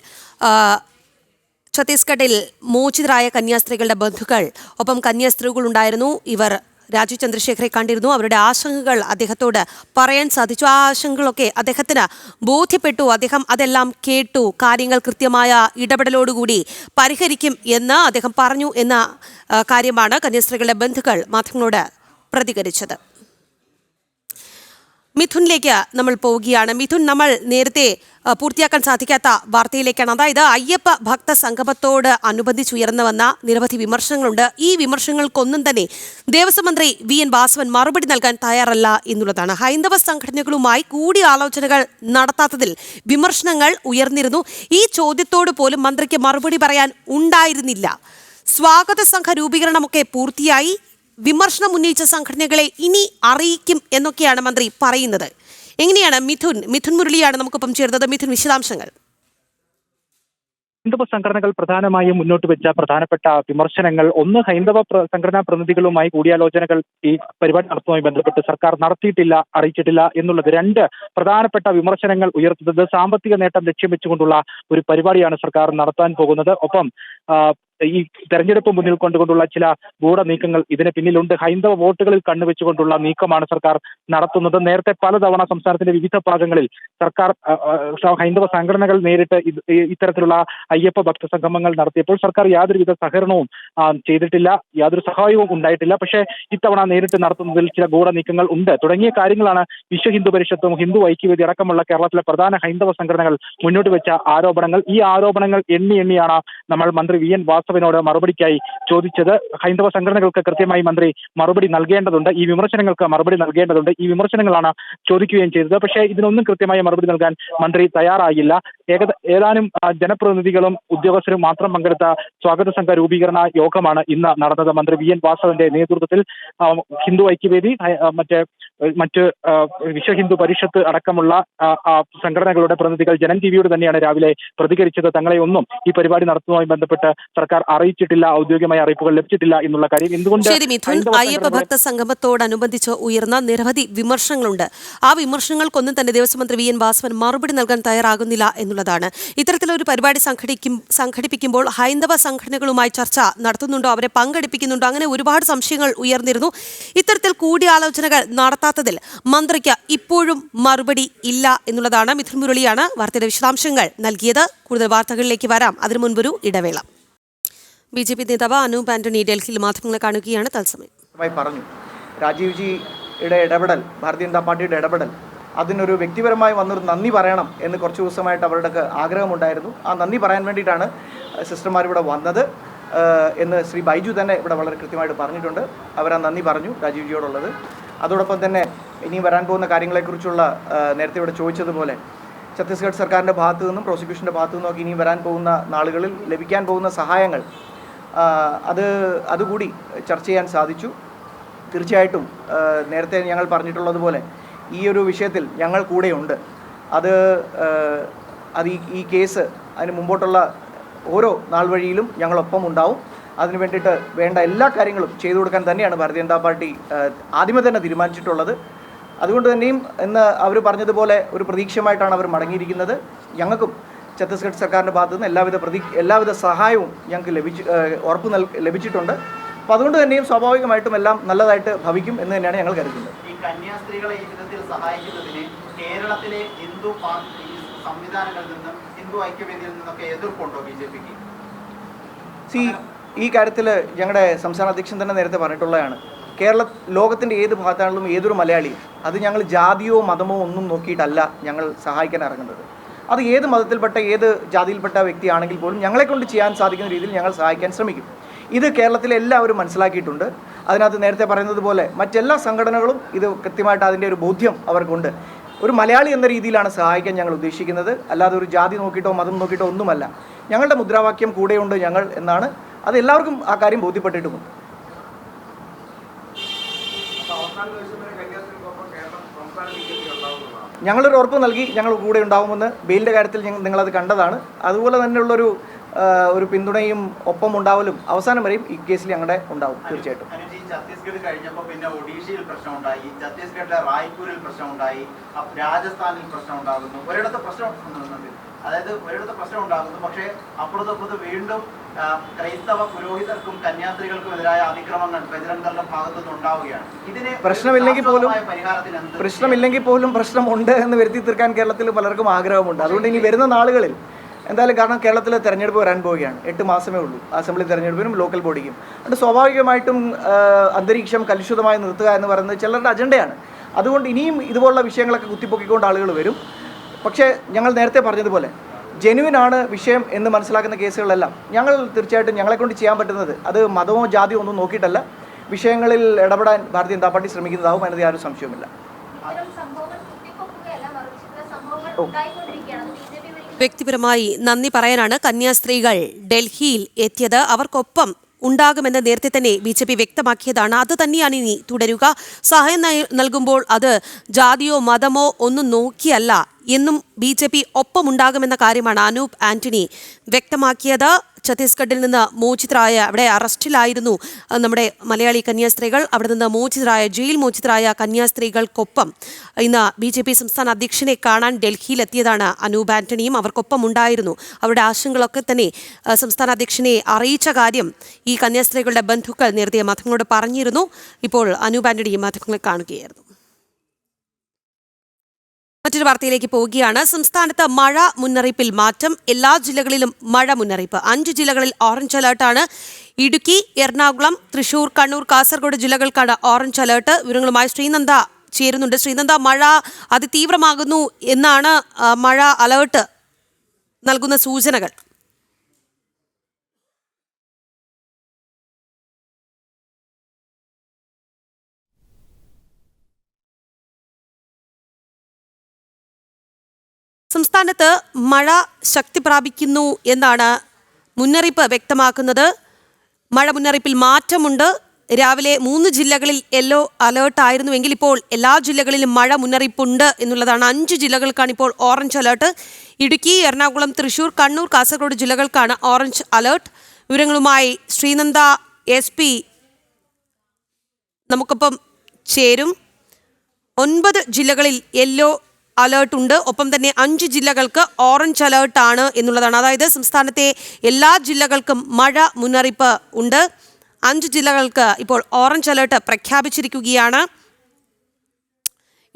ഛത്തീസ്ഗഡിൽ മോചിതരായ കന്യാസ്ത്രീകളുടെ ബന്ധുക്കൾ, ഒപ്പം കന്യാസ്ത്രീകളുണ്ടായിരുന്നു. ഇവർ രാജീവ് ചന്ദ്രശേഖറെ കണ്ടിരുന്നു. അവരുടെ ആശങ്കകൾ അദ്ദേഹത്തോട് പറയാൻ സാധിച്ചു. ആ ആശങ്കകളൊക്കെ അദ്ദേഹത്തിന് ബോധ്യപ്പെട്ടു. അദ്ദേഹം അതെല്ലാം കേട്ടു. കാര്യങ്ങൾ കൃത്യമായ ഇടപെടലോടുകൂടി പരിഹരിക്കും എന്ന് അദ്ദേഹം പറഞ്ഞു എന്ന കാര്യമാണ് കന്യാസ്ത്രീകളുടെ ബന്ധുക്കൾ മാധ്യമങ്ങളോട് പ്രതികരിച്ചത്. മിഥുനിലേക്ക് നമ്മൾ പോവുകയാണ്. മിഥുൻ, നമ്മൾ നേരത്തെ പൂർത്തിയാക്കാൻ സാധിക്കാത്ത വാർത്തയിലേക്കാണ്. അതായത് അയ്യപ്പ ഭക്ത സംഗമത്തോട് അനുബന്ധിച്ചുയർന്നു വന്ന നിരവധി വിമർശനങ്ങളുണ്ട്. ഈ വിമർശനങ്ങൾക്കൊന്നും തന്നെ ദേവസ്വം മന്ത്രി VN വാസവൻ മറുപടി നൽകാൻ തയ്യാറല്ല എന്നുള്ളതാണ്. ഹൈന്ദവ സംഘടനകളുമായി കൂടിയാലോചനകൾ നടത്താത്തതിൽ വിമർശനങ്ങൾ ഉയർന്നിരുന്നു. ഈ ചോദ്യത്തോട് പോലും മന്ത്രിക്ക് മറുപടി പറയാൻ ഉണ്ടായിരുന്നില്ല. സ്വാഗത സംഘ രൂപീകരണമൊക്കെ പൂർത്തിയായി. വിമർശനം ഉന്നയിച്ച സംഘടനകളെ ഇനി അറിയിക്കും എന്നൊക്കെയാണ് മന്ത്രി പറയുന്നത്. എങ്ങനെയാണ് മിഥുൻ മുരളിയാണ് നമുക്കൊപ്പം ചേർന്നത്. മിഥുൻ, വിശദാംശങ്ങൾ. ഹൈന്ദവ സംഘടനകൾ പ്രധാനമായും മുന്നോട്ട് വെച്ച പ്രധാനപ്പെട്ട വിമർശനങ്ങൾ, ഒന്ന്, ഹൈന്ദവ സംഘടനാ പ്രതിനിധികളുമായി കൂടിയാലോചനകൾ ഈ പരിപാടി നടത്തുന്നതുമായി ബന്ധപ്പെട്ട് സർക്കാർ നടത്തിയിട്ടില്ല, അറിയിച്ചിട്ടില്ല എന്നുള്ളത്. രണ്ട് പ്രധാനപ്പെട്ട വിമർശനങ്ങൾ ഉയർത്തുന്നത് സാമ്പത്തിക നേട്ടം ലക്ഷ്യം വെച്ചുകൊണ്ടുള്ള ഒരു പരിപാടിയാണ് സർക്കാർ നടത്താൻ പോകുന്നത്. ഒപ്പം ഈ തെരഞ്ഞെടുപ്പ് മുന്നിൽ കൊണ്ടുകൊണ്ടുള്ള ചില ഗൂഢ നീക്കങ്ങൾ ഇതിന് പിന്നിലുണ്ട്. ഹൈന്ദവ വോട്ടുകളിൽ കണ്ണുവെച്ചുകൊണ്ടുള്ള നീക്കമാണ് സർക്കാർ നടത്തുന്നത്. നേരത്തെ പലതവണ സംസ്ഥാനത്തിന്റെ വിവിധ ഭാഗങ്ങളിൽ സർക്കാർ ഹൈന്ദവ സംഘടനകൾ നേരിട്ട് ഇത്തരത്തിലുള്ള അയ്യപ്പ ഭക്ത സംഗമങ്ങൾ നടത്തിയപ്പോൾ സർക്കാർ യാതൊരുവിധ സഹകരണവും ചെയ്തിട്ടില്ല, യാതൊരു സഹായവും ഉണ്ടായിട്ടില്ല. പക്ഷേ ഇത്തവണ നേരിട്ട് നടത്തുന്നതിൽ ചില ഗൂഢ നീക്കങ്ങൾ ഉണ്ട്. തുടങ്ങിയ കാര്യങ്ങളാണ് വിശ്വ ഹിന്ദു പരിഷത്തും ഹിന്ദു ഐക്യവേദി അടക്കമുള്ള കേരളത്തിലെ പ്രധാന ഹൈന്ദവ സംഘടനകൾ മുന്നോട്ട് വെച്ച ആരോപണങ്ങൾ. ഈ ആരോപണങ്ങൾ എണ്ണിയാണ് നമ്മൾ മന്ത്രി VN വാസവൻ വാസവനോട് മറുപടിക്കായി ചോദിച്ചത്. ഹൈന്ദവ സംഘടനകൾക്ക് കൃത്യമായി മന്ത്രി മറുപടി നൽകേണ്ടതുണ്ട്, ഈ വിമർശനങ്ങൾക്ക് മറുപടി നൽകേണ്ടതുണ്ട്, ഈ വിമർശനങ്ങളാണ് ചോദിക്കുകയും ചെയ്തത്. പക്ഷേ ഇതിനൊന്നും കൃത്യമായ മറുപടി നൽകാൻ മന്ത്രി തയ്യാറായില്ല. ഏതാനും ജനപ്രതിനിധികളും ഉദ്യോഗസ്ഥരും മാത്രം പങ്കെടുത്ത സ്വാഗത സംഘ രൂപീകരണ യോഗമാണ് ഇന്ന് നടന്നത്. മന്ത്രി വി എൻ വാസവന്റെ നേതൃത്വത്തിൽ ഹിന്ദു ഐക്യവേദി, മറ്റ് വിശ്വ ഹിന്ദു പരിഷത്ത് അടക്കമുള്ള സംഘടനകളുടെ പ്രതിനിധികൾ ജനം ടിവിയോട് തന്നെയാണ് രാവിലെ പ്രതികരിച്ചത്. തങ്ങളെ ഒന്നും ഈ പരിപാടി നടത്തുന്നതുമായി ബന്ധപ്പെട്ട് സർക്കാർ അറിയിച്ചിട്ടില്ല, ഔദ്യോഗികമായ അറിയിപ്പുകൾ ലഭിച്ചിട്ടില്ല എന്നുള്ള കാര്യം. എന്തുകൊണ്ട് ശരി മിഥുൻ, അയ്യപ്പ ഭക്ത സംഗമത്തോടനുബന്ധിച്ച് ഉയർന്ന നിരവധി വിമർശനങ്ങളുണ്ട്. ആ വിമർശനങ്ങൾക്കൊന്നും തന്നെ ദേവസ്വം മന്ത്രി വി എൻ വാസവൻ മറുപടി നൽകാൻ തയ്യാറാകുന്നില്ല എന്നുള്ളതാണ്. ഇത്തരത്തിലൊരു പരിപാടി സംഘടിപ്പിക്കുമ്പോൾ ഹൈന്ദവ സംഘടനകളുമായി ചർച്ച നടത്തുന്നുണ്ടോ, അവരെ പങ്കെടുപ്പിക്കുന്നുണ്ടോ, അങ്ങനെ ഒരുപാട് സംശയങ്ങൾ ഉയർന്നിരുന്നു. ഇത്തരത്തിൽ കൂടിയാലോചനകൾ നടത്താത്തതിൽ മന്ത്രിക്ക് ഇപ്പോഴും മറുപടി ഇല്ല എന്നുള്ളതാണ്. മിഥുൻ മുരളിയാണ് വാർത്തയുടെ വിശദാംശങ്ങൾ നൽകിയത്. കൂടുതൽ വാർത്തകളിലേക്ക് വരാം, അതിനു മുൻപൊരു ഇടവേള. BJP നേതാവ് അനൂപ് ആന്റണി ഡൽഹിയിൽ മാധ്യമങ്ങളെ കാണുകയാണ്. തത്സമയം പറഞ്ഞു രാജീവ് ജിയുടെ ഇടപെടൽ, ഭാരതീയ ജനതാ പാർട്ടിയുടെ ഇടപെടൽ, അതിനൊരു വ്യക്തിപരമായി വന്നൊരു നന്ദി പറയണം എന്ന് കുറച്ച് ദിവസമായിട്ട് അവരുടെ ആഗ്രഹമുണ്ടായിരുന്നു. ആ നന്ദി പറയാൻ വേണ്ടിയിട്ടാണ് സിസ്റ്റർമാരിവിടെ വന്നത് എന്ന് ശ്രീ ബൈജു തന്നെ ഇവിടെ വളരെ കൃത്യമായിട്ട് പറഞ്ഞിട്ടുണ്ട്. അവരാ നന്ദി പറഞ്ഞു രാജീവ് ജിയോടുള്ളത്. അതോടൊപ്പം തന്നെ ഇനി വരാൻ പോകുന്ന കാര്യങ്ങളെക്കുറിച്ചുള്ള നേരത്തെ ഇവിടെ ചോദിച്ചതുപോലെ ഛത്തീസ്ഗഡ് സർക്കാരിൻ്റെ ഭാഗത്തു നിന്നും പ്രോസിക്യൂഷൻ്റെ ഭാഗത്തു നിന്നൊക്കെ ഇനി വരാൻ പോകുന്ന നാളുകളിൽ ലഭിക്കാൻ പോകുന്ന സഹായങ്ങൾ അതുകൂടി ചർച്ച ചെയ്യാൻ സാധിച്ചു. തീർച്ചയായിട്ടും നേരത്തെ ഞങ്ങൾ പറഞ്ഞിട്ടുള്ളതുപോലെ ഈ ഒരു വിഷയത്തിൽ ഞങ്ങൾ കൂടെയുണ്ട്. അത് ഈ കേസ് അതിന് മുമ്പോട്ടുള്ള ഓരോ നാൾ വഴിയിലും ഞങ്ങളൊപ്പം ഉണ്ടാവും. അതിന് വേണ്ടിയിട്ട് വേണ്ട എല്ലാ കാര്യങ്ങളും ചെയ്തു കൊടുക്കാൻ തന്നെയാണ് ഭാരതീയ ജനതാ പാർട്ടി ആദ്യമേ തന്നെ തീരുമാനിച്ചിട്ടുള്ളത്. അതുകൊണ്ട് തന്നെയും ഇന്ന് അവർ പറഞ്ഞതുപോലെ ഒരു പ്രതീക്ഷയുമായിട്ടാണ് അവർ മടങ്ങിയിരിക്കുന്നത്. ഞങ്ങൾക്കും ഛത്തീസ്ഗഡ് സർക്കാരിൻ്റെ ഭാഗത്തു നിന്ന് എല്ലാവിധ സഹായവും ഞങ്ങൾക്ക് ഉറപ്പ് ലഭിച്ചിട്ടുണ്ട്. അപ്പോൾ അതുകൊണ്ട് തന്നെയും സ്വാഭാവികമായിട്ടും എല്ലാം നല്ലതായിട്ട് ഭവിക്കും എന്ന് തന്നെയാണ് ഞങ്ങൾ കരുതുന്നത്. ഈ കന്യാസ്ത്രീകളെ ഈ വിധത്തിൽ സഹായിക്കുന്നതിന് കേരളത്തിലെ ഹിന്ദു സംവിധാനങ്ങളിൽ നിന്നും ഹിന്ദു ഐക്യവേദിയിൽ നിന്നൊക്കെ എതിർപ്പുണ്ടോ BJPക്ക്? ഈ കാര്യത്തിൽ ഞങ്ങളുടെ സംസ്ഥാന അധ്യക്ഷൻ തന്നെ നേരത്തെ പറഞ്ഞിട്ടുള്ളതാണ്. ലോകത്തിൻ്റെ ഏത് ഭാഗത്താണെങ്കിലും ഏതൊരു മലയാളിയും അത് ഞങ്ങൾ ജാതിയോ മതമോ ഒന്നും നോക്കിയിട്ടല്ല ഞങ്ങൾ സഹായിക്കാൻ ഇറങ്ങുന്നത്. അത് ഏത് മതത്തിൽപ്പെട്ട ഏത് ജാതിയിൽപ്പെട്ട വ്യക്തിയാണെങ്കിൽ പോലും ഞങ്ങളെക്കൊണ്ട് ചെയ്യാൻ സാധിക്കുന്ന രീതിയിൽ ഞങ്ങൾ സഹായിക്കാൻ ശ്രമിക്കും. ഇത് കേരളത്തിലെ എല്ലാവരും മനസ്സിലാക്കിയിട്ടുണ്ട്. അതിനകത്ത് നേരത്തെ പറയുന്നത് പോലെ മറ്റെല്ലാ സംഘടനകളും ഇത് കൃത്യമായിട്ട് അതിൻ്റെ ഒരു ബോധ്യം അവർക്കുണ്ട്. ഒരു മലയാളി എന്ന രീതിയിലാണ് സഹായിക്കാൻ ഞങ്ങൾ ഉദ്ദേശിക്കുന്നത്, അല്ലാതെ ഒരു ജാതി നോക്കിയിട്ടോ മതം നോക്കിയിട്ടോ ഒന്നുമല്ല. ഞങ്ങളുടെ മുദ്രാവാക്യം കൂടെയുണ്ട് ഞങ്ങൾ എന്നാണ്. അത് എല്ലാവർക്കും ആ കാര്യം ബോധ്യപ്പെട്ടിട്ടുമുണ്ട്. ഞങ്ങളൊരു ഉറപ്പ് നൽകി ഞങ്ങൾ കൂടെ ഉണ്ടാവുമെന്ന്. ബെയിലിൻ്റെ കാര്യത്തിൽ നിങ്ങളത് കണ്ടതാണ്. അതുപോലെ തന്നെയുള്ളൊരു പിന്തുണയും ഒപ്പം ഉണ്ടാവലും അവസാനം വരെയും ഈ കേസിൽ ഞങ്ങളുടെ ഉണ്ടാവും തീർച്ചയായിട്ടും. ഛത്തീസ്ഗഡ് കഴിഞ്ഞപ്പോൾ പിന്നെ ഒഡീഷയിൽ പ്രശ്നമുണ്ടായി, ഛത്തീസ്ഗഡിലെ റായ്പൂരിൽ പ്രശ്നമുണ്ടായി, രാജസ്ഥാനിൽ പ്രശ്നം ഉണ്ടാകുന്നു, ഒരിടത്ത് പ്രശ്നം ഉണ്ടാകുന്നു. പക്ഷേ അപ്പുറത്തപ്പുറത്ത് വീണ്ടും ക്രൈസ്തവ പുരോഹിതർക്കും കന്യാസ്ത്രീകൾക്കും എതിരായ അതിക്രമങ്ങൾ ബജരംഗളുടെ ഭാഗത്തുനിന്ന് ഉണ്ടാവുകയാണ്. ഇതിന് പ്രശ്നമില്ലെങ്കിൽ പോലും പ്രശ്നമുണ്ട് എന്ന് വരുത്തി തീർക്കാൻ കേരളത്തിൽ പലർക്കും ആഗ്രഹമുണ്ട്. അതുകൊണ്ട് ഇനി വരുന്ന നാളുകളിൽ എന്തായാലും, കാരണം കേരളത്തിൽ തെരഞ്ഞെടുപ്പ് വരാൻ പോവുകയാണ്. 8 മാസമേ ഉള്ളൂ അസംബ്ലി തെരഞ്ഞെടുപ്പിനും ലോക്കൽ ബോഡിക്കും. അതുകൊണ്ട് സ്വാഭാവികമായിട്ടും അന്തരീക്ഷം കലുഷിതമായി നിർത്തുക എന്ന് പറയുന്നത് ചിലരുടെ അജണ്ടയാണ്. അതുകൊണ്ട് ഇനിയും ഇതുപോലുള്ള വിഷയങ്ങളൊക്കെ കുത്തിപ്പൊക്കിക്കൊണ്ട് ആളുകൾ വരും. പക്ഷേ ഞങ്ങൾ നേരത്തെ പറഞ്ഞതുപോലെ ജെനുവിനാണ് വിഷയം എന്ന് മനസ്സിലാക്കുന്ന കേസുകളെല്ലാം ഞങ്ങൾ തീർച്ചയായിട്ടും ഞങ്ങളെക്കൊണ്ട് ചെയ്യാൻ പറ്റുന്നത്, അത് മതമോ ജാതിയോ ഒന്നും നോക്കിയിട്ടല്ല, വിഷയങ്ങളിൽ ഇടപെടാൻ ഭാരതീയ ജനതാ പാർട്ടി ശ്രമിക്കുന്നതാവും. അതിനകത്ത് യാതൊരു സംശയവുമില്ല. വ്യക്തിപരമായി നന്ദി പറയാനാണ് കന്യാസ്ത്രീകൾ ഡൽഹിയിൽ എത്തിയത്. അവർക്കൊപ്പം ഉണ്ടാകുമെന്ന് നേരത്തെ തന്നെ BJP വ്യക്തമാക്കിയതാണ്. അത് തന്നെയാണ് ഇനി തുടരുക. സഹായം നൽകുമ്പോൾ അത് ജാതിയോ മതമോ ഒന്നും നോക്കിയല്ല എന്നും BJP ഒപ്പമുണ്ടാകുമെന്ന കാര്യമാണ് അനൂപ് ആന്റണി വ്യക്തമാക്കിയത്. ഛത്തീസ്ഗഡിൽ നിന്ന് മോചിതരായ, അവിടെ അറസ്റ്റിലായിരുന്നു നമ്മുടെ മലയാളി കന്യാസ്ത്രീകൾ, അവിടെ നിന്ന് ജയിൽ മോചിതരായ കന്യാസ്ത്രീകൾക്കൊപ്പം ഇന്ന് BJP സംസ്ഥാന അധ്യക്ഷനെ കാണാൻ ഡൽഹിയിലെത്തിയതാണ് അനൂപ് ആന്റണിയും. അവർക്കൊപ്പം ഉണ്ടായിരുന്നു. അവരുടെ ആശങ്കകളൊക്കെ തന്നെ സംസ്ഥാന അധ്യക്ഷനെ അറിയിച്ച കാര്യം ഈ കന്യാസ്ത്രീകളുടെ ബന്ധുക്കൾ നേരത്തെ മാധ്യമങ്ങളോട് പറഞ്ഞിരുന്നു. ഇപ്പോൾ അനൂപ് ആന്റണിയും മാധ്യമങ്ങളെ കാണുകയായിരുന്നു. മറ്റൊരു വാർത്തയിലേക്ക് പോവുകയാണ്. സംസ്ഥാനത്ത് മഴ മുന്നറിയിപ്പിൽ മാറ്റം. എല്ലാ ജില്ലകളിലും മഴ മുന്നറിയിപ്പ്. 5 ജില്ലകളിൽ ഓറഞ്ച് അലേർട്ടാണ്. ഇടുക്കി, എറണാകുളം, തൃശൂർ, കണ്ണൂർ, കാസർഗോഡ് ജില്ലകൾക്കാണ് ഓറഞ്ച് അലേർട്ട്. വിവരങ്ങളുമായി ശ്രീനന്ദ ചേരുന്നുണ്ട്. ശ്രീനന്ദ, മഴ അതിതീവ്രമാകുന്നു എന്നാണ് മഴ അലേർട്ട് നൽകുന്ന സൂചനകൾ. സംസ്ഥാനത്ത് മഴ ശക്തി പ്രാപിക്കുന്നു എന്നാണ് മുന്നറിയിപ്പ് വ്യക്തമാക്കുന്നത്. മഴ മുന്നറിയിപ്പിൽ മാറ്റമുണ്ട്. രാവിലെ 3 ജില്ലകളിൽ യെല്ലോ അലേർട്ട് ആയിരുന്നുവെങ്കിൽ ഇപ്പോൾ എല്ലാ ജില്ലകളിലും മഴ മുന്നറിയിപ്പുണ്ട് എന്നുള്ളതാണ്. 5 ജില്ലകൾക്കാണ് ഇപ്പോൾ ഓറഞ്ച് അലേർട്ട്. ഇടുക്കി, എറണാകുളം, തൃശൂർ, കണ്ണൂർ, കാസർഗോഡ് ജില്ലകൾക്കാണ് ഓറഞ്ച് അലേർട്ട്. വിവരങ്ങളുമായി ശ്രീനന്ദ SP നമുക്കൊപ്പം ചേരും. 9 ജില്ലകളിൽ യെല്ലോ അലേർട്ട് ഉണ്ട്. ഒപ്പം തന്നെ 5 ജില്ലകൾക്ക് ഓറഞ്ച് അലേർട്ട് ആണ് എന്നുള്ളതാണ്. അതായത് സംസ്ഥാനത്തെ എല്ലാ ജില്ലകൾക്കും മഴ മുന്നറിയിപ്പ് ഉണ്ട്. 5 ജില്ലകൾക്ക് ഇപ്പോൾ ഓറഞ്ച് അലേർട്ട് പ്രഖ്യാപിച്ചിരിക്കുകയാണ്.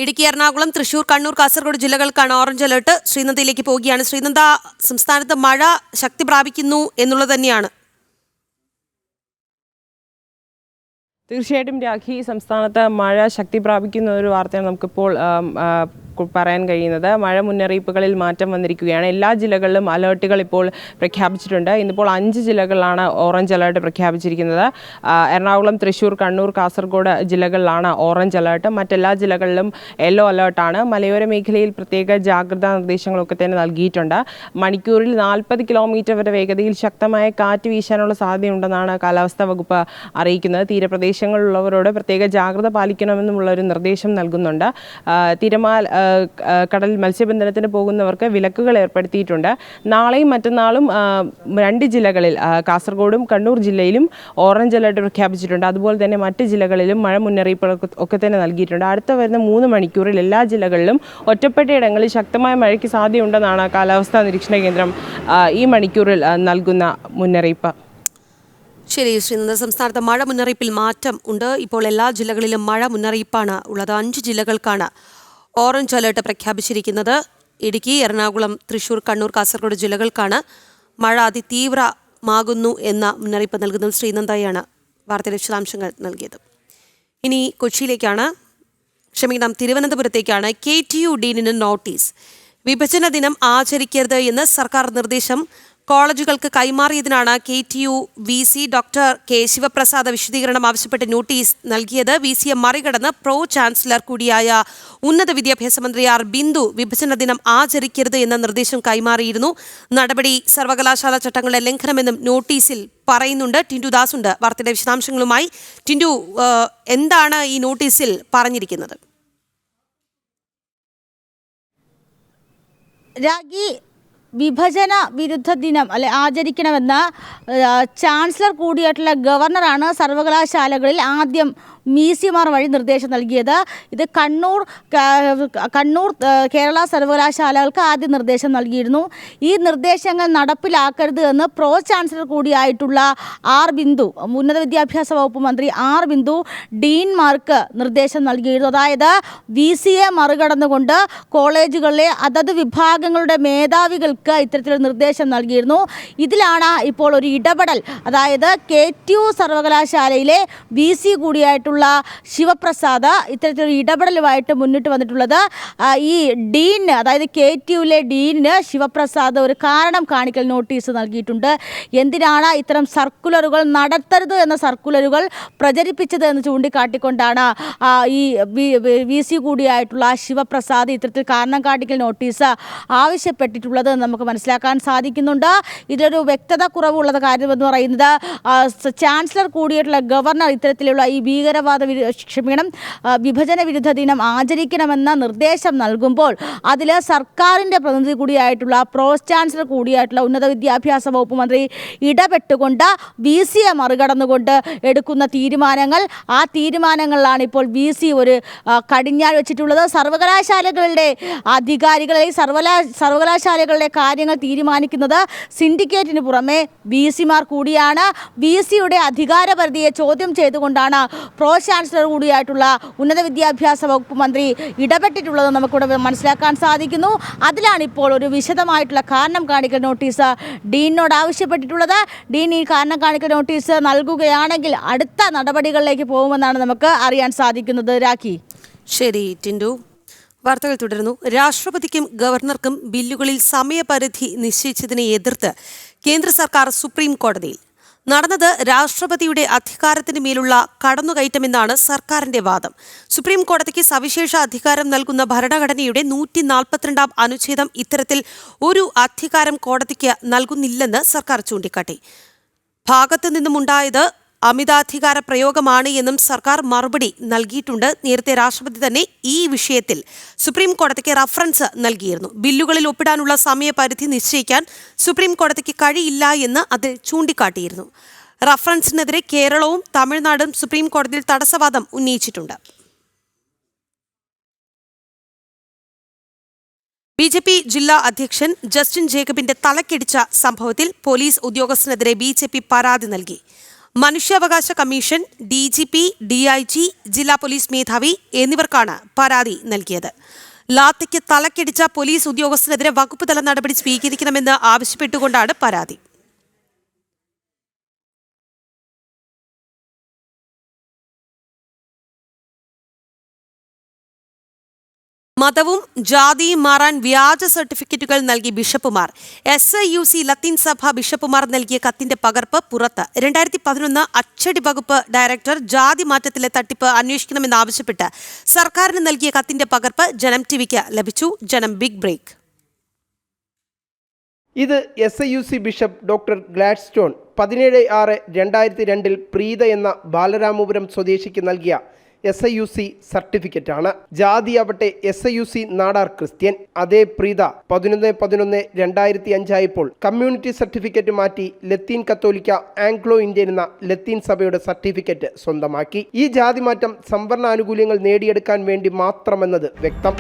ഇടുക്കി, എറണാകുളം, തൃശൂർ, കണ്ണൂർ, കാസർഗോഡ് ജില്ലകൾക്കാണ് ഓറഞ്ച് അലേർട്ട്. ശ്രീനന്ദയിലേക്ക് പോവുകയാണ്. ശ്രീനന്ദ, സംസ്ഥാനത്ത് മഴ ശക്തി പ്രാപിക്കുന്നു എന്നുള്ളത് തന്നെയാണ്. തീർച്ചയായിട്ടും രാഖി, സംസ്ഥാനത്ത് മഴ ശക്തി പ്രാപിക്കുന്ന ഒരു വാർത്തയാണ് നമുക്കിപ്പോൾ പറയാൻ കഴിയുന്നത്. മഴ മുന്നറിയിപ്പുകളിൽ മാറ്റം വന്നിരിക്കുകയാണ്. എല്ലാ ജില്ലകളിലും അലേർട്ടുകൾ ഇപ്പോൾ പ്രഖ്യാപിച്ചിട്ടുണ്ട്. ഇന്നിപ്പോൾ 5 ജില്ലകളിലാണ് ഓറഞ്ച് അലേർട്ട് പ്രഖ്യാപിച്ചിരിക്കുന്നത്. എറണാകുളം, തൃശൂർ, കണ്ണൂർ, കാസർഗോഡ് ജില്ലകളിലാണ് ഓറഞ്ച് അലേർട്ട്. മറ്റെല്ലാ ജില്ലകളിലും യെല്ലോ അലേർട്ടാണ്. മലയോര മേഖലയിൽ പ്രത്യേക ജാഗ്രതാ നിർദ്ദേശങ്ങളൊക്കെ തന്നെ നൽകിയിട്ടുണ്ട്. മണിക്കൂറിൽ 40 കിലോമീറ്റർ വരെ വേഗതയിൽ ശക്തമായ കാറ്റ് വീശാനുള്ള സാധ്യതയുണ്ടെന്നാണ് കാലാവസ്ഥാ വകുപ്പ് അറിയിക്കുന്നത്. തീരപ്രദേശങ്ങളിലുള്ളവരോട് പ്രത്യേക ജാഗ്രത പാലിക്കണമെന്നുമുള്ള ഒരു നിർദ്ദേശം നൽകുന്നുണ്ട്. കടൽ മത്സ്യബന്ധനത്തിന് പോകുന്നവർക്ക് വിലക്കുകൾ ഏർപ്പെടുത്തിയിട്ടുണ്ട്. നാളെയും മറ്റന്നാളും 2 ജില്ലകളിൽ കാസർഗോഡും കണ്ണൂർ ജില്ലയിലും ഓറഞ്ച് അലേർട്ട് പ്രഖ്യാപിച്ചിട്ടുണ്ട്. അതുപോലെ തന്നെ മറ്റ് ജില്ലകളിലും മഴ മുന്നറിയിപ്പുകൾ ഒക്കെ തന്നെ നൽകിയിട്ടുണ്ട്. അടുത്ത വരുന്ന 3 മണിക്കൂറിൽ എല്ലാ ജില്ലകളിലും ഒറ്റപ്പെട്ട ഇടങ്ങളിൽ ശക്തമായ മഴയ്ക്ക് സാധ്യതയുണ്ടെന്നാണ് കാലാവസ്ഥാ നിരീക്ഷണ കേന്ദ്രം ഈ മണിക്കൂറിൽ നൽകുന്ന മുന്നറിയിപ്പ്. ശരി ശ്രീനന്ദ, സംസ്ഥാനത്ത് മഴ മുന്നറിയിപ്പിൽ മാറ്റം ഉണ്ട്. ഇപ്പോൾ എല്ലാ ജില്ലകളിലും മഴ മുന്നറിയിപ്പാണ് ഉള്ളത്. 5 ജില്ലകൾക്കാണ് ഓറഞ്ച് അലേർട്ട് പ്രഖ്യാപിച്ചിരിക്കുന്നത്. ഇടുക്കി, എറണാകുളം, തൃശൂർ, കണ്ണൂർ, കാസർഗോഡ് ജില്ലകൾക്കാണ് മഴ അതിതീവ്രമാകുന്നു എന്ന മുന്നറിയിപ്പ് നൽകുന്നത്. ശ്രീനന്ദയാണ് വാർത്തയുടെ വിശദാംശങ്ങൾ നൽകിയത്. ഇനി കൊച്ചിയിലേക്കാണ്, തിരുവനന്തപുരത്തേക്കാണ്. KTU ഡീനിന് notice. വിഭജന ദിനം ആചരിക്കരുത് എന്ന് സർക്കാർ നിർദ്ദേശം കോളേജുകൾക്ക് കൈമാറിയതിനാണ് KTU VC doctor K Sivaprasad വിശദീകരണം ആവശ്യപ്പെട്ട് നോട്ടീസ് നൽകിയത്. VCയെ മറികടന്ന് പ്രോ ചാൻസലർ കൂടിയായ ഉന്നത വിദ്യാഭ്യാസ മന്ത്രി R ബിന്ദു വിഭജന ദിനം ആചരിക്കരുത് എന്ന നിർദ്ദേശം കൈമാറിയിരുന്നു. നടപടി സർവകലാശാല ചട്ടങ്ങളുടെ ലംഘനമെന്നും നോട്ടീസിൽ പറയുന്നുണ്ട്. ടിൻഡു ദാസ് ഉണ്ട് വാർത്തയുടെ വിശദാംശങ്ങളുമായി. ടിൻഡു, എന്താണ് ഈ നോട്ടീസിൽ പറഞ്ഞിരിക്കുന്നത്? രാഗി, വിഭജന വിരുദ്ധ ദിനം ആചരിക്കണമെന്ന് ചാൻസലർ കൂടിയായിട്ടുള്ള ഗവർണറാണ് സർവകലാശാലകളിൽ ആദ്യം VCമാർ വഴി നിർദ്ദേശം നൽകിയത്. ഇത് കണ്ണൂർ കേരള സർവകലാശാലകൾക്ക് ആദ്യം നിർദ്ദേശം നൽകിയിരുന്നു. ഈ നിർദ്ദേശങ്ങൾ നടപ്പിലാക്കരുത് എന്ന് പ്രോ ചാൻസലർ കൂടിയായിട്ടുള്ള R ബിന്ദു, ഉന്നത വിദ്യാഭ്യാസ വകുപ്പ് മന്ത്രി R ബിന്ദു ഡീൻമാർക്ക് നിർദ്ദേശം നൽകിയിരുന്നു. അതായത് VCയെ മറികടന്നുകൊണ്ട് കോളേജുകളിലെ അതത് വിഭാഗങ്ങളുടെ മേധാവികൾക്ക് ഇത്തരത്തിലൊരു നിർദ്ദേശം നൽകിയിരുന്നു. ഇതിലാണ് ഇപ്പോൾ ഒരു ഇടപെടൽ, അതായത് KTU സർവകലാശാലയിലെ VC കൂടിയായിട്ടുള്ള ശിവപ്രസാദ് ഇത്തരത്തിലൊരു ഇടപെടലുമായിട്ട് മുന്നിട്ട് വന്നിട്ടുള്ളത്. ഈ ഡീന്, അതായത് KTUവിലെ ഡീനിന് ശിവപ്രസാദ് ഒരു കാരണം കാണിക്കൽ നോട്ടീസ് നൽകിയിട്ടുണ്ട്. എന്തിനാണ് ഇത്തരം സർക്കുലറുകൾ നടത്തരുത് എന്ന സർക്കുലറുകൾ പ്രചരിപ്പിച്ചത് എന്ന് ചൂണ്ടിക്കാട്ടിക്കൊണ്ടാണ് ഈ VC കൂടിയായിട്ടുള്ള ശിവപ്രസാദ് ഇത്തരത്തിൽ കാരണം കാണിക്കൽ നോട്ടീസ് ആവശ്യപ്പെട്ടിട്ടുള്ളത് നമുക്ക് മനസ്സിലാക്കാൻ സാധിക്കുന്നുണ്ട്. ഇതൊരു വ്യക്തത കുറവുള്ളത് കാര്യമെന്ന് പറയുന്നത് ചാൻസലർ കൂടിയായിട്ടുള്ള ഗവർണർ ഇത്തരത്തിലുള്ള ഈ വിഭജന വിരുദ്ധ ദിനം ആചരിക്കണമെന്ന നിർദ്ദേശം നൽകുമ്പോൾ അതിൽ സർക്കാരിൻ്റെ പ്രതിനിധി കൂടിയായിട്ടുള്ള പ്രോ ചാൻസലർ കൂടിയായിട്ടുള്ള ഉന്നത വിദ്യാഭ്യാസ വകുപ്പ് മന്ത്രി ഇടപെട്ടുകൊണ്ട് VCയെ മറികടന്നുകൊണ്ട് എടുക്കുന്ന തീരുമാനങ്ങൾ, ആ തീരുമാനങ്ങളിലാണ് ഇപ്പോൾ VC ഒരു കടിഞ്ഞാൺ വെച്ചിട്ടുള്ളത്. സർവകലാശാലകളുടെ അധികാരികളെ, സർവകലാശാലകളുടെ കാര്യങ്ങൾ തീരുമാനിക്കുന്നത് സിൻഡിക്കേറ്റിന് പുറമെ VCമാർ കൂടിയാണ്. VCയുടെ അധികാരപരിധിയെ ചോദ്യം ചെയ്തുകൊണ്ടാണ് പ്രോ ചാൻസലർ കൂടിയായിട്ടുള്ള ഉന്നത വിദ്യാഭ്യാസ വകുപ്പ് മന്ത്രി ഇടപെട്ടിട്ടുള്ളത് നമുക്കിവിടെ മനസ്സിലാക്കാൻ സാധിക്കുന്നു. അതിലാണ് ഇപ്പോൾ ഒരു വിശദമായിട്ടുള്ള കാരണം കാണിക്കൽ നോട്ടീസ് ഡീനിനോട് ആവശ്യപ്പെട്ടിട്ടുള്ളത്. ഡീൻ ഈ കാരണം കാണിക്കൽ നോട്ടീസ് നൽകുകയാണെങ്കിൽ അടുത്ത നടപടികളിലേക്ക് പോകുമെന്നാണ് നമുക്ക് അറിയാൻ സാധിക്കുന്നത്. രാഖി. ശരി ടിൻഡു, വാർത്തകൾ തുടരുന്നു. രാഷ്ട്രപതിക്കും ഗവർണർക്കും ബില്ലുകളിൽ സമയപരിധി നിശ്ചയിച്ചതിനെ എതിർത്ത് കേന്ദ്ര സർക്കാർ സുപ്രീം കോടതിയിൽ. നടന്നത് രാഷ്ട്രപതിയുടെ അധികാരത്തിന് മേലുള്ള കടന്നുകയറ്റമെന്നാണ് സർക്കാരിന്റെ വാദം. സുപ്രീം കോടതിക്ക് സവിശേഷ അധികാരം നൽകുന്ന ഭരണഘടനയുടെ 142 അനുച്ഛേദം ഇത്തരത്തിൽ ഒരു അധികാരം കോടതിക്ക് നൽകുന്നില്ലെന്ന് സർക്കാർ ചൂണ്ടിക്കാട്ടി. ഭാഗത്തു നിന്നുമുണ്ടായത് അമിതാധികാര പ്രയോഗമാണ് എന്നും സർക്കാർ മറുപടി നൽകിയിട്ടുണ്ട്. നേരത്തെ രാഷ്ട്രപതി തന്നെ ഈ വിഷയത്തിൽ സുപ്രീം കോടതിക്ക് റഫറൻസ് നൽകിയിരുന്നു. ബില്ലുകളിൽ ഒപ്പിടാനുള്ള സമയപരിധി നിശ്ചയിക്കാൻ സുപ്രീം കോടതിക്ക് കഴിയില്ല എന്ന് അതിൽ ചൂണ്ടിക്കാട്ടിയിരുന്നു. റഫറൻസിനെതിരെ കേരളവും തമിഴ്നാടും സുപ്രീം കോടതിയിൽ തടസ്സവാദം ഉന്നയിച്ചിട്ടുണ്ട്. BJP ജില്ലാ അധ്യക്ഷൻ ജസ്റ്റിൻ ജേക്കബിന്റെ തലക്കിടിച്ച സംഭവത്തിൽ പോലീസ് ഉദ്യോഗസ്ഥനെതിരെ BJP പരാതി നൽകി. മനുഷ്യാവകാശ കമ്മീഷൻ, DGP, DIG, ജില്ലാ പോലീസ് മേധാവി എന്നിവർക്കാണ് പരാതി നൽകിയത്. ലാത്തിക്ക് തലക്കിടിച്ച പോലീസ് ഉദ്യോഗസ്ഥനെതിരെ വകുപ്പ് തല നടപടി സ്വീകരിക്കണമെന്ന് ആവശ്യപ്പെട്ടുകൊണ്ടാണ് പരാതി. മതവും ജാതിയും മാറാൻ വ്യാജ സർട്ടിഫിക്കറ്റുകൾ നൽകി ബിഷപ്പുമാർ. SIUC ലത്തീൻ സഭ ബിഷപ്പുമാർ നൽകിയ കത്തിന്റെ പകർപ്പ് പുറത്ത്. 2011 അച്ചടി വകുപ്പ് ഡയറക്ടർ ജാതി മാറ്റത്തിലെ തട്ടിപ്പ് അന്വേഷിക്കണമെന്നാവശ്യപ്പെട്ട് സർക്കാരിന് നൽകിയ കത്തിന്റെ പകർപ്പ് ജനം TVക്ക് ലഭിച്ചു. ജനം ബിഗ് ബ്രേക്ക്. ഇത് SIUC bishop doctor Gladstone 17/6/2002 Preetha എന്ന ബാലരാമപുരം സ്വദേശിക്ക് നൽകിയ SIUC സർട്ടിഫിക്കറ്റാണ്. ജാതിയാവട്ടെ SIUC Nadar Christian. അതേ പ്രീത 11/11/2005 ആയപ്പോൾ കമ്മ്യൂണിറ്റി സർട്ടിഫിക്കറ്റ് മാറ്റി ലത്തീൻ കത്തോലിക്ക ആംഗ്ലോ ഇന്ത്യൻ എന്ന ലത്തീൻ സഭയുടെ സർട്ടിഫിക്കറ്റ് സ്വന്തമാക്കി. ഈ ജാതി മാറ്റം സംവരണ ആനുകൂല്യങ്ങൾ നേടിയെടുക്കാൻ വേണ്ടി മാത്രമെന്നത് വ്യക്തം.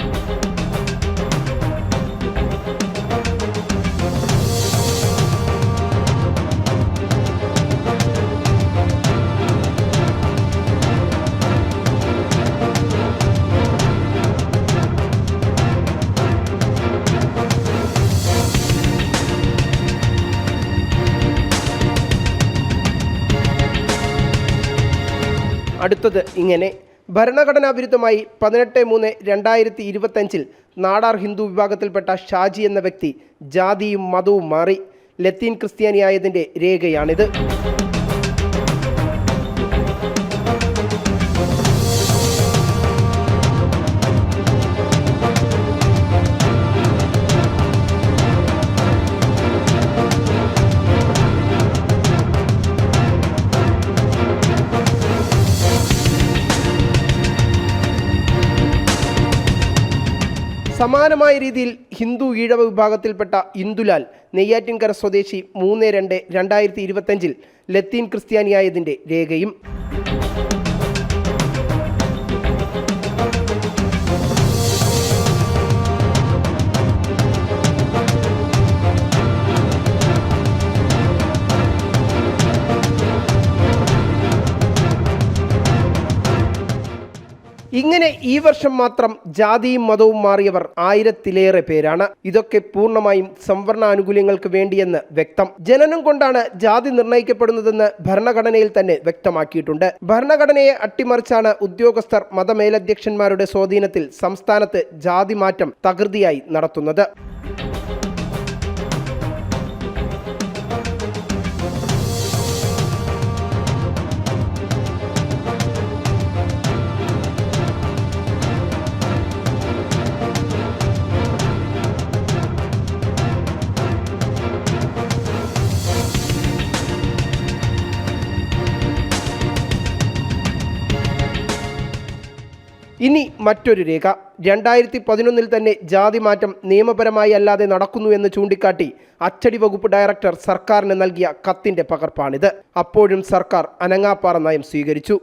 അടുത്തത് ഇങ്ങനെ: ഭരണഘടനാ വിരുദ്ധമായി 18/3/2025 നാടാർ ഹിന്ദു വിഭാഗത്തിൽപ്പെട്ട ഷാജി എന്ന വ്യക്തി ജാതിയും മതവും മാറി ലത്തീൻ ക്രിസ്ത്യാനിയായതിൻ്റെ രേഖയാണിത്. സമാനമായ രീതിയിൽ ഹിന്ദു ഈഴവ വിഭാഗത്തിൽപ്പെട്ട ഇന്ദുലാൽ നെയ്യാറ്റിൻകര സ്വദേശി 3/2/2025 ലത്തീൻ ക്രിസ്ത്യാനിയായതിൻ്റെ രേഖയും. ഇങ്ങനെ ഈ വർഷം മാത്രം ജാതിയും മതവും മാറിയവർ 1000-ലേറെ പേരാണ്. ഇതൊക്കെ പൂർണ്ണമായും സംവരണ ആനുകൂല്യങ്ങൾക്ക് വേണ്ടിയെന്ന് വ്യക്തം. ജനനം കൊണ്ടാണ് ജാതി നിർണ്ണയിക്കപ്പെടുന്നതെന്ന് ഭരണഘടനയിൽ തന്നെ വ്യക്തമാക്കിയിട്ടുണ്ട്. ഭരണഘടനയെ അട്ടിമറിച്ചാണ് ഉദ്യോഗസ്ഥർ മതമേലധ്യക്ഷന്മാരുടെ സ്വാധീനത്തിൽ സംസ്ഥാനത്ത് ജാതി മാറ്റം തകൃതിയായി നടത്തുന്നത്. ഇനി മറ്റൊരു രേഖ. 2011 തന്നെ ജാതി മാറ്റം നിയമപരമായി അല്ലാതെ നടക്കുന്നു എന്ന് ചൂണ്ടിക്കാട്ടി അച്ചടി വകുപ്പ് ഡയറക്ടർ സർക്കാരിന് നൽകിയ കത്തിന്റെ പകർപ്പാണിത്. അപ്പോഴും സർക്കാർ അനങ്ങാപ്പാറ നയം സ്വീകരിച്ചു.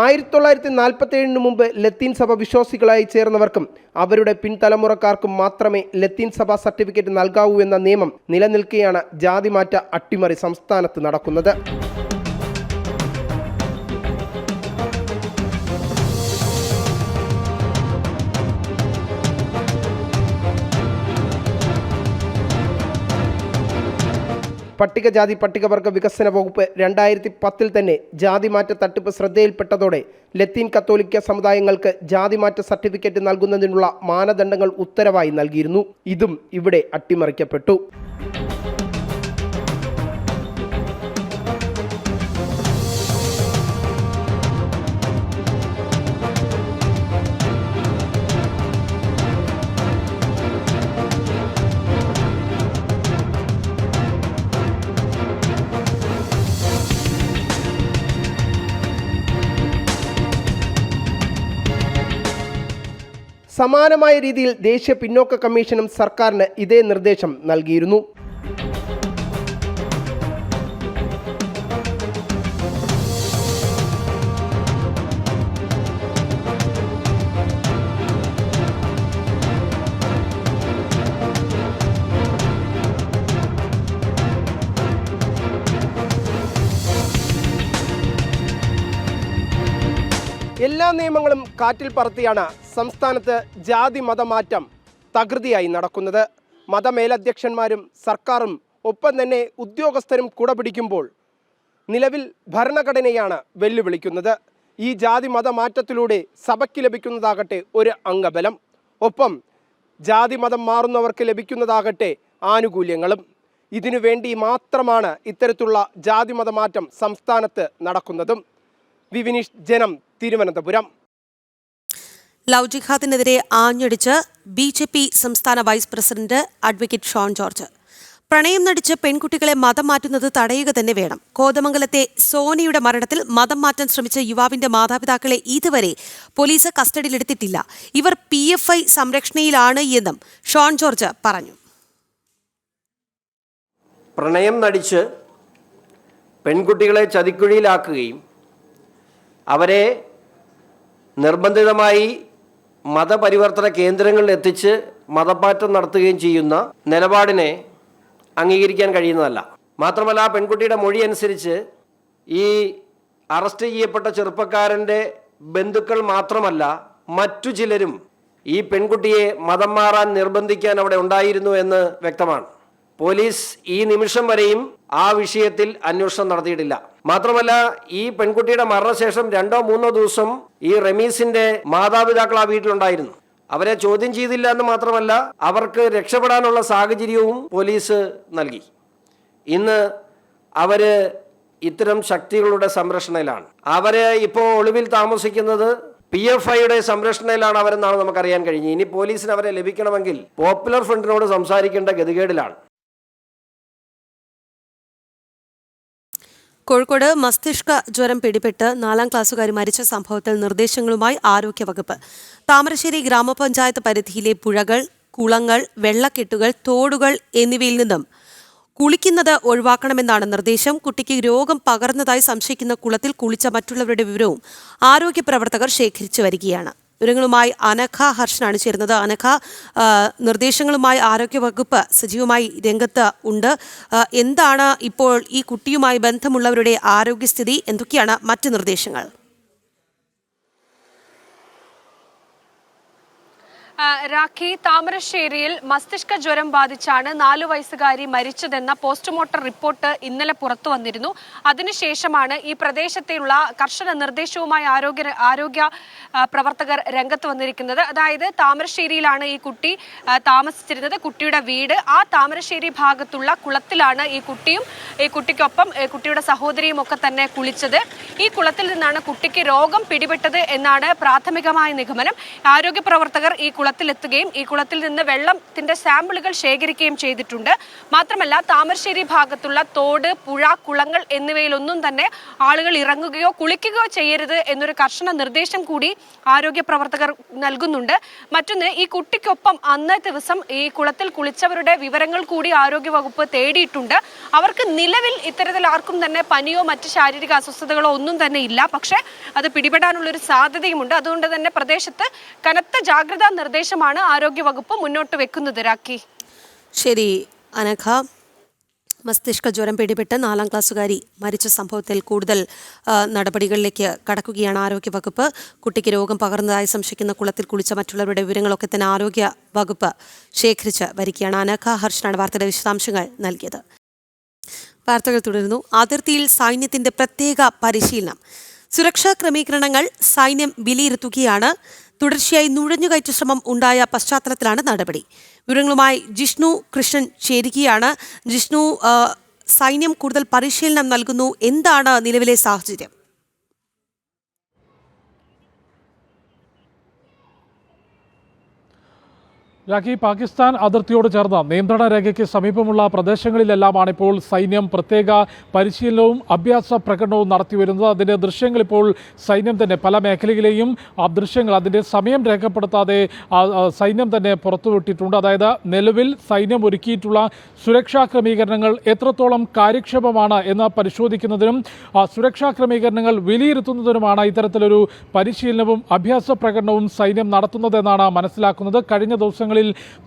(1947) മുമ്പ് ലത്തീൻ സഭ വിശ്വാസികളായി ചേർന്നവർക്കും അവരുടെ പിൻതലമുറക്കാർക്കും മാത്രമേ ലത്തീൻ സഭ സർട്ടിഫിക്കറ്റ് നൽകാവൂ എന്ന നിയമം നിലനിൽക്കെയാണ് ജാതിമാറ്റ അട്ടിമറി സംസ്ഥാനത്ത് നടക്കുന്നത്. പട്ടികജാതി പട്ടികവർഗ വികസന വകുപ്പ് 2010 തന്നെ ജാതിമാറ്റ തട്ടിപ്പ് ശ്രദ്ധയിൽപ്പെട്ടതോടെ ലത്തീൻ കത്തോലിക്ക സമുദായങ്ങൾക്ക് ജാതിമാറ്റ സർട്ടിഫിക്കറ്റ് നൽകുന്നതിനുള്ള മാനദണ്ഡങ്ങൾ ഉത്തരവായി നൽകിയിരുന്നു. ഇതും ഇവിടെ അട്ടിമറിക്കപ്പെട്ടു. സമാനമായ രീതിയിൽ ദേശീയ പിന്നോക്ക കമ്മീഷനും സർക്കാരിന് ഇതേ നിർദ്ദേശം നൽകിയിരുന്നു. എല്ലാ നിയമങ്ങളും കാറ്റിൽ പറത്തിയാണ് സംസ്ഥാനത്ത് ജാതി മതമാറ്റം തകൃതിയായി നടക്കുന്നത്. മതമേലധ്യക്ഷന്മാരും സർക്കാരും ഒപ്പം തന്നെ ഉദ്യോഗസ്ഥരും കുടപിടിക്കുമ്പോൾ നിലവിൽ ഭരണഘടനയാണ് വെല്ലുവിളിക്കുന്നത്. ഈ ജാതി മതമാറ്റത്തിലൂടെ സഭയ്ക്ക് ലഭിക്കുന്നതാകട്ടെ ഒരു അംഗബലം, ഒപ്പം ജാതി മതം മാറുന്നവർക്ക് ലഭിക്കുന്നതാകട്ടെ ആനുകൂല്യങ്ങളും. ഇതിനു വേണ്ടി മാത്രമാണ് ഇത്തരത്തിലുള്ള ജാതി മതമാറ്റം സംസ്ഥാനത്ത് നടക്കുന്നതും. വിവിനീഷ്, ജനം, തിരുവനന്തപുരം. ലവ് ജിഹാദിനെതിരെ ആഞ്ഞടിച്ച് BJP സംസ്ഥാന vice president advocate Shone George. പ്രണയം നടിച്ച് പെൺകുട്ടികളെ മതം മാറ്റുന്നത് തടയുക തന്നെ വേണം. കോതമംഗലത്തെ സോനിയുടെ മരണത്തിൽ മതം മാറ്റാൻ ശ്രമിച്ച യുവാവിന്റെ മാതാപിതാക്കളെ ഇതുവരെ പോലീസ് കസ്റ്റഡിയിലെടുത്തിട്ടില്ല. ഇവർ PFI സംരക്ഷണയിലാണ് എന്നും ഷോൺ ജോർജ് പറഞ്ഞു. പ്രണയം നടിച്ച് പെൺകുട്ടികളെ ചതിക്കുഴിയിലാക്കുകയും അവരെ നിർബന്ധിതമായി മതപരിവർത്തന കേന്ദ്രങ്ങളിൽ എത്തിച്ച് മതമാറ്റം നടത്തുകയും ചെയ്യുന്ന നിലപാടിനെ അംഗീകരിക്കാൻ കഴിയുന്നതല്ല. മാത്രമല്ല, ആ പെൺകുട്ടിയുടെ മൊഴി അനുസരിച്ച് ഈ അറസ്റ്റ് ചെയ്യപ്പെട്ട ചെറുപ്പക്കാരൻ്റെ ബന്ധുക്കൾ മാത്രമല്ല മറ്റു ചിലരും ഈ പെൺകുട്ടിയെ മതം മാറാൻ നിർബന്ധിക്കാൻ അവിടെ ഉണ്ടായിരുന്നു എന്ന് വ്യക്തമാണ്. പോലീസ് ഈ നിമിഷം വരെയും ആ വിഷയത്തിൽ അന്വേഷണം നടത്തിയിട്ടില്ല. മാത്രമല്ല, ഈ പെൺകുട്ടിയുടെ മരണശേഷം 2-3 ദിവസം ഈ റമീസിന്റെ മാതാപിതാക്കൾ ആ വീട്ടിലുണ്ടായിരുന്നു. അവരെ ചോദ്യം ചെയ്തില്ല എന്ന് മാത്രമല്ല, അവർക്ക് രക്ഷപ്പെടാനുള്ള സാഹചര്യവും പോലീസ് നൽകി. ഇന്ന് അവര് ഇത്തരം ശക്തികളുടെ സംരക്ഷണയിലാണ്. അവര് ഇപ്പോൾ ഒളിവിൽ താമസിക്കുന്നത് PFIയുടെ സംരക്ഷണയിലാണ് അവരെന്നാണ് നമുക്കറിയാൻ കഴിഞ്ഞത്. ഇനി പോലീസിന് അവരെ ലഭിക്കണമെങ്കിൽ പോപ്പുലർ ഫ്രണ്ടിനോട് സംസാരിക്കേണ്ട ഗതികേടിലാണ്. കോഴിക്കോട് മസ്തിഷ്ക ജ്വരം പിടിപെട്ട് 4ാം ക്ലാസ്സുകാരി മരിച്ച സംഭവത്തിൽ നിർദ്ദേശങ്ങളുമായി ആരോഗ്യവകുപ്പ്. താമരശ്ശേരി ഗ്രാമപഞ്ചായത്ത് പരിധിയിലെ പുഴകൾ, കുളങ്ങൾ, വെള്ളക്കെട്ടുകൾ, തോടുകൾ എന്നിവയിൽ നിന്നും കുളിക്കുന്നത് ഒഴിവാക്കണമെന്നാണ് നിർദ്ദേശം. കുട്ടിക്ക് രോഗം പകർന്നതായി സംശയിക്കുന്ന കുളത്തിൽ കുളിച്ച മറ്റുള്ളവരുടെ വിവരവും ആരോഗ്യ പ്രവർത്തകർ ശേഖരിച്ചു വരികയാണ്. വിവരങ്ങളുമായി അനഘ ഹർഷനാണ് ചേരുന്നത്. അനഘ, നിർദ്ദേശങ്ങളുമായി ആരോഗ്യവകുപ്പ് സജീവമായി രംഗത്ത് ഉണ്ട്. എന്താണ് ഇപ്പോൾ ഈ കുട്ടിയുമായി ബന്ധമുള്ളവരുടെ ആരോഗ്യസ്ഥിതി? എന്തൊക്കെയാണ് മറ്റ് നിർദ്ദേശങ്ങൾ? രാഖി, താമരശ്ശേരിയിൽ മസ്തിഷ്ക ജ്വരം ബാധിച്ചാണ് 4 വയസ്സുകാരി മരിച്ചതെന്ന പോസ്റ്റ്മോർട്ടം റിപ്പോർട്ട് ഇന്നലെ പുറത്തു വന്നിരുന്നു. അതിനുശേഷമാണ് ഈ പ്രദേശത്തെയുള്ള കർശന നിർദ്ദേശവുമായി ആരോഗ്യ പ്രവർത്തകർ രംഗത്ത് വന്നിരിക്കുന്നത്. അതായത് താമരശ്ശേരിയിലാണ് ഈ കുട്ടി താമസിച്ചിരുന്നത്. കുട്ടിയുടെ വീട് ആ താമരശ്ശേരി ഭാഗത്തുള്ള കുളത്തിലാണ് ഈ കുട്ടിയും ഈ കുട്ടിക്കൊപ്പം കുട്ടിയുടെ സഹോദരിയും ഒക്കെ തന്നെ കുളിച്ചത്. ഈ കുളത്തിൽ നിന്നാണ് കുട്ടിക്ക് രോഗം പിടിപെട്ടത് എന്നാണ് പ്രാഥമികമായ നിഗമനം. ആരോഗ്യ പ്രവർത്തകർ ഈ കുളത്തിലെത്തുകയും ഈ കുളത്തിൽ നിന്ന് വെള്ളത്തിന്റെ സാമ്പിളുകൾ ശേഖരിക്കുകയും ചെയ്തിട്ടുണ്ട്. മാത്രമല്ല, താമരശ്ശേരി ഭാഗത്തുള്ള തോട്, പുഴ, കുളങ്ങൾ എന്നിവയിലൊന്നും തന്നെ ആളുകൾ ഇറങ്ങുകയോ കുളിക്കുകയോ ചെയ്യരുത് എന്നൊരു കർശന നിർദ്ദേശം കൂടി ആരോഗ്യ പ്രവർത്തകർ നൽകുന്നുണ്ട്. മറ്റൊന്ന്, ഈ കുട്ടിക്കൊപ്പം അന്നേ ദിവസം ഈ കുളത്തിൽ കുളിച്ചവരുടെ വിവരങ്ങൾ കൂടി ആരോഗ്യവകുപ്പ് തേടിയിട്ടുണ്ട്. അവർക്ക് നിലവിൽ ഇത്തരത്തിൽ ആർക്കും തന്നെ പനിയോ മറ്റ് ശാരീരിക അസ്വസ്ഥതകളോ ഒന്നും തന്നെ ഇല്ല. പക്ഷേ അത് പിടിപെടാനുള്ളൊരു സാധ്യതയുമുണ്ട്. അതുകൊണ്ട് തന്നെ പ്രദേശത്ത് കനത്ത ജാഗ്രതാ നിർദ്ദേശമാണ് ആരോഗ്യവകുപ്പ് മുന്നോട്ട് വെക്കുന്നത്. രാഖി, ശരി അനഘ. മസ്തിഷ്ക ജ്വരം പിടിപെട്ട് 4ാം ക്ലാസ്സുകാരി മരിച്ച സംഭവത്തിൽ കൂടുതൽ നടപടികളിലേക്ക് കടക്കുകയാണ് ആരോഗ്യവകുപ്പ്. കുട്ടിക്ക് രോഗം പകർന്നതായി സംശയിക്കുന്ന കുളത്തിൽ കുളിച്ച മറ്റുള്ളവരുടെ വിവരങ്ങളൊക്കെ തന്നെ ആരോഗ്യ വകുപ്പ് ശേഖരിച്ച് വരികയാണ്. അനഘ ഹർഷനാണ് വാർത്തയുടെ വിശദാംശങ്ങൾ നൽകിയത്. വാർത്തകൾ തുടരുന്നു. അതിർത്തിയിൽ സൈന്യത്തിന്റെ പ്രത്യേക പരിശീലനം. സുരക്ഷാ ക്രമീകരണങ്ങൾ സൈന്യം വിലയിരുത്തുകയാണ്. തുടർച്ചയായി നുഴഞ്ഞുകയറ്റ ശ്രമം ഉണ്ടായ പശ്ചാത്തലത്തിലാണ് നടപടി. വിവരങ്ങളുമായി ജിഷ്ണു കൃഷ്ണൻ ചേരുകയാണ്. ജിഷ്ണു, സൈന്യം കൂടുതൽ പരിശീലനം നൽകുന്നു. എന്താണ് നിലവിലെ സാഹചര്യം? രാഖി, പാകിസ്ഥാൻ അതിർത്തിയോട് ചേർന്ന നിയന്ത്രണ രേഖയ്ക്ക് സമീപമുള്ള പ്രദേശങ്ങളിലെല്ലാമാണ് ഇപ്പോൾ സൈന്യം പ്രത്യേക പരിശീലനവും അഭ്യാസ പ്രകടനവും നടത്തിവരുന്നത്. അതിൻ്റെ ദൃശ്യങ്ങൾ ഇപ്പോൾ സൈന്യം തന്നെ പല മേഖലയിലെയും ആ ദൃശ്യങ്ങൾ അതിൻ്റെ സമയം രേഖപ്പെടുത്താതെ സൈന്യം തന്നെ പുറത്തുവിട്ടിട്ടുണ്ട്. അതായത് നിലവിൽ സൈന്യം ഒരുക്കിയിട്ടുള്ള സുരക്ഷാ ക്രമീകരണങ്ങൾ എത്രത്തോളം കാര്യക്ഷമമാണ് എന്ന് പരിശോധിക്കുന്നതിനും സുരക്ഷാ ക്രമീകരണങ്ങൾ വിലയിരുത്തുന്നതിനുമാണ് ഇത്തരത്തിലൊരു പരിശീലനവും അഭ്യാസ പ്രകടനവും സൈന്യം നടത്തുന്നതെന്നാണ് മനസ്സിലാക്കുന്നത്. കഴിഞ്ഞ ദിവസങ്ങളിൽ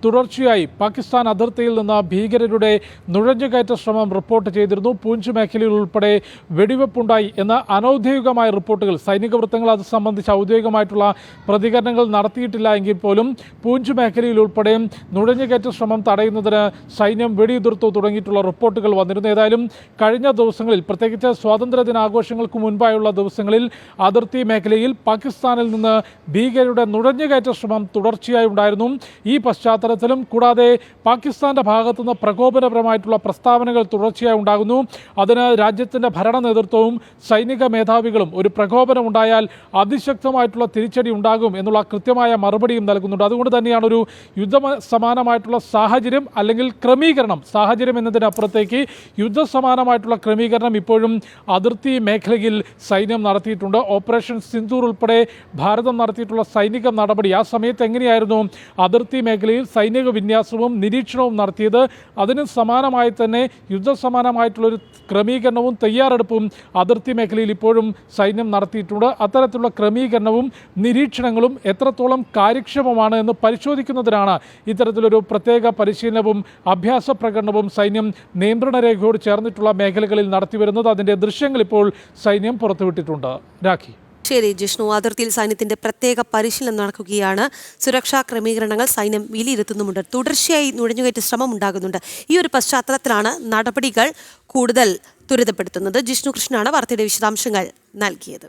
തുടർച്ചയായി പാകിസ്ഥാൻ അതിർത്തിയിൽ നിന്ന് ഭീകരരുടെ നുഴഞ്ഞുകയറ്റ ശ്രമം റിപ്പോർട്ട് ചെയ്തിരുന്നു. പൂഞ്ച് മേഖലയിൽ ഉൾപ്പെടെ വെടിവെപ്പുണ്ടായി എന്ന അനൌദ്യോഗികമായ റിപ്പോർട്ടുകൾ, സൈനിക വൃത്തങ്ങൾ അത് സംബന്ധിച്ച് ഔദ്യോഗികമായിട്ടുള്ള പ്രതികരണങ്ങൾ നടത്തിയിട്ടില്ല എങ്കിൽ പോലും പൂഞ്ച് മേഖലയിൽ ഉൾപ്പെടെ നുഴഞ്ഞുകയറ്റ ശ്രമം തടയുന്നതിന് സൈന്യം വെടിയുതിർത്തു തുടങ്ങിയിട്ടുള്ള റിപ്പോർട്ടുകൾ വന്നിരുന്നു. ഏതായാലും കഴിഞ്ഞ ദിവസങ്ങളിൽ, പ്രത്യേകിച്ച് സ്വാതന്ത്ര്യദിനാഘോഷങ്ങൾക്ക് മുൻപായുള്ള ദിവസങ്ങളിൽ അതിർത്തി മേഖലയിൽ പാകിസ്ഥാനിൽ നിന്ന് ഭീകരരുടെ നുഴഞ്ഞുകയറ്റ ശ്രമം തുടർച്ചയായി ഉണ്ടായിരുന്നു. ഈ പശ്ചാത്തലത്തിലും കൂടാതെ പാകിസ്ഥാന്റെ ഭാഗത്തുനിന്ന് പ്രകോപനപരമായിട്ടുള്ള പ്രസ്താവനകൾ തുടർച്ചയായി ഉണ്ടാകുന്നു. അതിന് രാജ്യത്തിൻ്റെ ഭരണ നേതൃത്വവും സൈനിക മേധാവികളും ഒരു പ്രകോപനം ഉണ്ടായാൽ അതിശക്തമായിട്ടുള്ള തിരിച്ചടി ഉണ്ടാകും എന്നുള്ള കൃത്യമായ മറുപടിയും നൽകുന്നുണ്ട്. അതുകൊണ്ട് തന്നെയാണ് ഒരു യുദ്ധസമാനമായിട്ടുള്ള സാഹചര്യം അല്ലെങ്കിൽ ക്രമീകരണം, സാഹചര്യം എന്നതിനപ്പുറത്തേക്ക് യുദ്ധസമാനമായിട്ടുള്ള ക്രമീകരണം ഇപ്പോഴും അതിർത്തി മേഖലയിൽ സൈന്യം നടത്തിയിട്ടുണ്ട്. ഓപ്പറേഷൻ സിന്ദൂർ ഉൾപ്പെടെ ഭാരതം നടത്തിയിട്ടുള്ള സൈനിക നടപടി, ആ സമയത്ത് എങ്ങനെയായിരുന്നു അതിർത്തി മേഖലയിൽ സൈനിക വിന്യാസവും നിരീക്ഷണവും നടത്തിയത്? അതിന് സമാനമായി തന്നെ യുദ്ധസമാനമായിട്ടുള്ളൊരു ക്രമീകരണവും തയ്യാറെടുപ്പും അതിർത്തി മേഖലയിൽ ഇപ്പോഴും സൈന്യം നടത്തിയിട്ടുണ്ട്. അത്തരത്തിലുള്ള ക്രമീകരണവും നിരീക്ഷണങ്ങളും എത്രത്തോളം കാര്യക്ഷമമാണ് എന്ന് പരിശോധിക്കുന്നതിനാണ് ഇത്തരത്തിലൊരു പ്രത്യേക പരിശീലനവും അഭ്യാസ പ്രകടനവും സൈന്യം നിയന്ത്രണ രേഖയോട് ചേർന്നിട്ടുള്ള മേഖലകളിൽ നടത്തിവരുന്നത്. അതിൻ്റെ ദൃശ്യങ്ങൾ ഇപ്പോൾ സൈന്യം പുറത്തുവിട്ടിട്ടുണ്ട്. രാഖി. ശരി ജിഷ്ണു, അതിർത്തിയിൽ സൈന്യത്തിന്റെ പ്രത്യേക പരിശീലനം നടക്കുകയാണ്. സുരക്ഷാ ക്രമീകരണങ്ങൾ സൈന്യം വിലയിരുത്തുന്നുമുണ്ട്. തുടർച്ചയായി നുഴഞ്ഞുകയറ്റ ശ്രമം ഉണ്ടാകുന്നുണ്ട്. ഈ ഒരു പശ്ചാത്തലത്തിലാണ് നടപടികൾ കൂടുതൽ ത്വരിതപ്പെടുത്തുന്നത്. ജിഷ്ണു കൃഷ്ണനാണ് വാർത്തയുടെ വിശദാംശങ്ങൾ നൽകിയത്.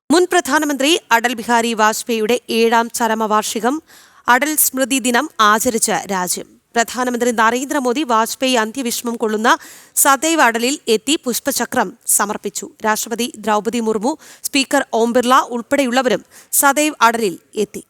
മുൻ പ്രധാനമന്ത്രി അടൽ ബിഹാരി വാജ്പേയിയുടെ 7ാം ചരമവാർഷികം അടൽ സ്മൃതി ദിനം ആചരിച്ച് രാജ്യം. പ്രധാനമന്ത്രി നരേന്ദ്രമോദി വാജ്പേയി അന്ത്യവിശ്രമം കൊള്ളുന്ന സദൈവ് അടലിൽ എത്തി പുഷ്പചക്രം സമർപ്പിച്ചു. രാഷ്ട്രപതി ദ്രൗപദി മുർമു, സ്പീക്കർ ഓം ബിർള ഉൾപ്പെടെയുള്ളവരും സദൈവ് അടലിൽ എത്തി.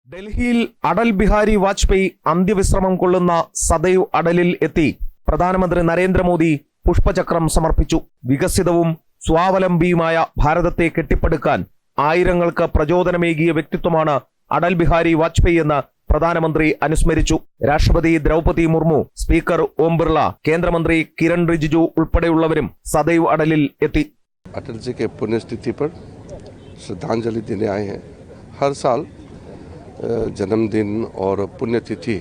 ഡൽഹിയിൽ അടൽ ബിഹാരി വാജ്പേയി അന്ത്യവിശ്രമം കൊള്ളുന്ന സദൈവ് അടലിൽ എത്തി പ്രധാനമന്ത്രി നരേന്ദ്രമോദി പുഷ്പചക്രം സമർപ്പിച്ചു. വികസിതവും സ്വാവലംബിയുമായ ഭാരതത്തെ കെട്ടിപ്പടുക്കാൻ ആയിരങ്ങൾക്ക് പ്രചോദനമേകിയ വ്യക്തിത്വമാണ് അടൽ ബിഹാരി വാജ്പേയി എന്ന് പ്രധാനമന്ത്രി അനുസ്മരിച്ചു. രാഷ്ട്രപതി ദ്രൗപദി മുർമു, സ്പീക്കർ ഓം ബിർള, കേന്ദ്രമന്ത്രി കിരൺ റിജിജു ഉൾപ്പെടെയുള്ളവരും സദൈവ് അടലിൽ എത്തി. अटल जी के पुण्यतिथि पर श्रद्धांजलि देने आए हैं. हर साल जन्मदिन और पुण्यतिथि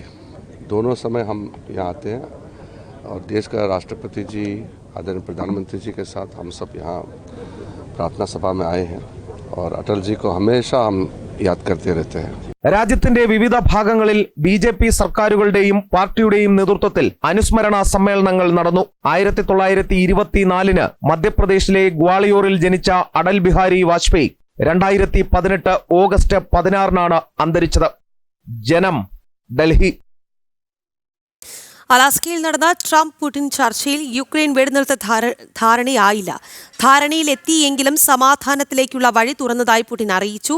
दोनों समय हम यहाँ आते हैं और देश का राष्ट्रपति जी, आदरणीय प्रधानमंत्री जी के साथ हम सब यहाँ प्रार्थना सभा में आए हैं और अटल जी को हमेशा हम याद करते रहते हैं. രാജ്യത്തിന്റെ വിവിധ ഭാഗങ്ങളിൽ BJP സർക്കാരുകളുടെയും പാർട്ടിയുടെയും നേതൃത്വത്തിൽ അനുസ്മരണ സമ്മേളനങ്ങൾ നടന്നു. 1924 മധ്യപ്രദേശിലെ ഗ്വാളിയോറിൽ ജനിച്ച അടൽ ബിഹാരി വാജ്പേയി 2018 ഓഗസ്റ്റ് 16 അന്തരിച്ചത്. ജനം, ഡൽഹി. അലാസ്കയിൽ നടന്ന ട്രംപ് പുടിൻ ചർച്ചയിൽ യുക്രൈൻ വെടിനിർത്ത ധാരണയായില്ല. ധാരണയിലെത്തിയെങ്കിലും സമാധാനത്തിലേക്കുള്ള വഴി തുറന്നതായി പുടിൻ അറിയിച്ചു.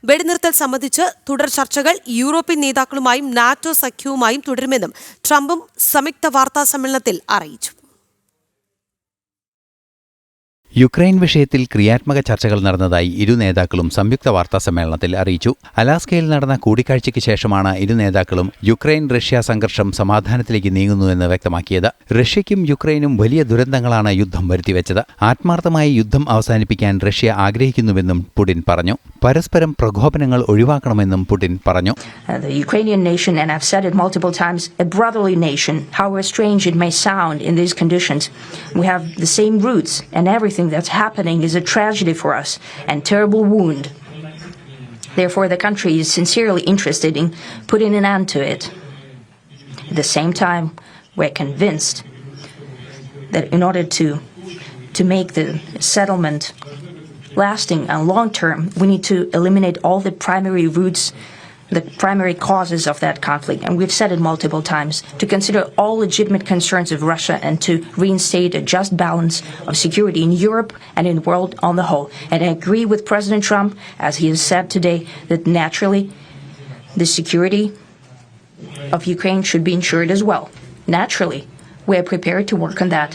വെടിനിർത്തൽ സംബന്ധിച്ച് തുടർ ചർച്ചകൾ യൂറോപ്യൻ നേതാക്കളുമായും നാറ്റോ സഖ്യവുമായും തുടരുമെന്നും ട്രംപും സംയുക്ത വാർത്താ സമ്മേളനത്തിൽ അറിയിച്ചു. യുക്രൈൻ വിഷയത്തിൽ ക്രിയാത്മക ചർച്ചകൾ നടന്നതായി ഇരു നേതാക്കളും സംയുക്ത വാർത്താ സമ്മേളനത്തിൽ അറിയിച്ചു. അലാസ്കയിൽ നടന്ന കൂടിക്കാഴ്ചയ്ക്ക് ശേഷമാണ് ഇരു നേതാക്കളും യുക്രൈൻ റഷ്യ സംഘർഷം സമാധാനത്തിലേക്ക് നീങ്ങുന്നുവെന്ന് വ്യക്തമാക്കിയത്. റഷ്യയ്ക്കും യുക്രൈനും വലിയ ദുരന്തങ്ങളാണ് യുദ്ധം വരുത്തിവെച്ചത്. ആത്മാർത്ഥമായി യുദ്ധം അവസാനിപ്പിക്കാൻ റഷ്യ ആഗ്രഹിക്കുന്നുവെന്നും പുടിൻ പറഞ്ഞു. പരസ്പരം പ്രകോപനങ്ങൾ ഒഴിവാക്കണമെന്നും പുടിൻ പറഞ്ഞു. The Ukrainian nation, and I've said it multiple times, a brotherly nation, however strange it may sound in these conditions. We have the same roots, and everything that's happening is a tragedy for us and terrible wound. Therefore, the country is sincerely interested in putting an end to it. At the same time, we're convinced that in order to make the settlement lasting and long term, we need to eliminate all the primary roots, the primary causes of that conflict. And we've said it multiple times, to consider all legitimate concerns of Russia and to reinstate a just balance of security in Europe and in the world on the whole. And I agree with President Trump, as he has said today, that naturally the security of Ukraine should be ensured as well. Naturally, we're prepared to work on that.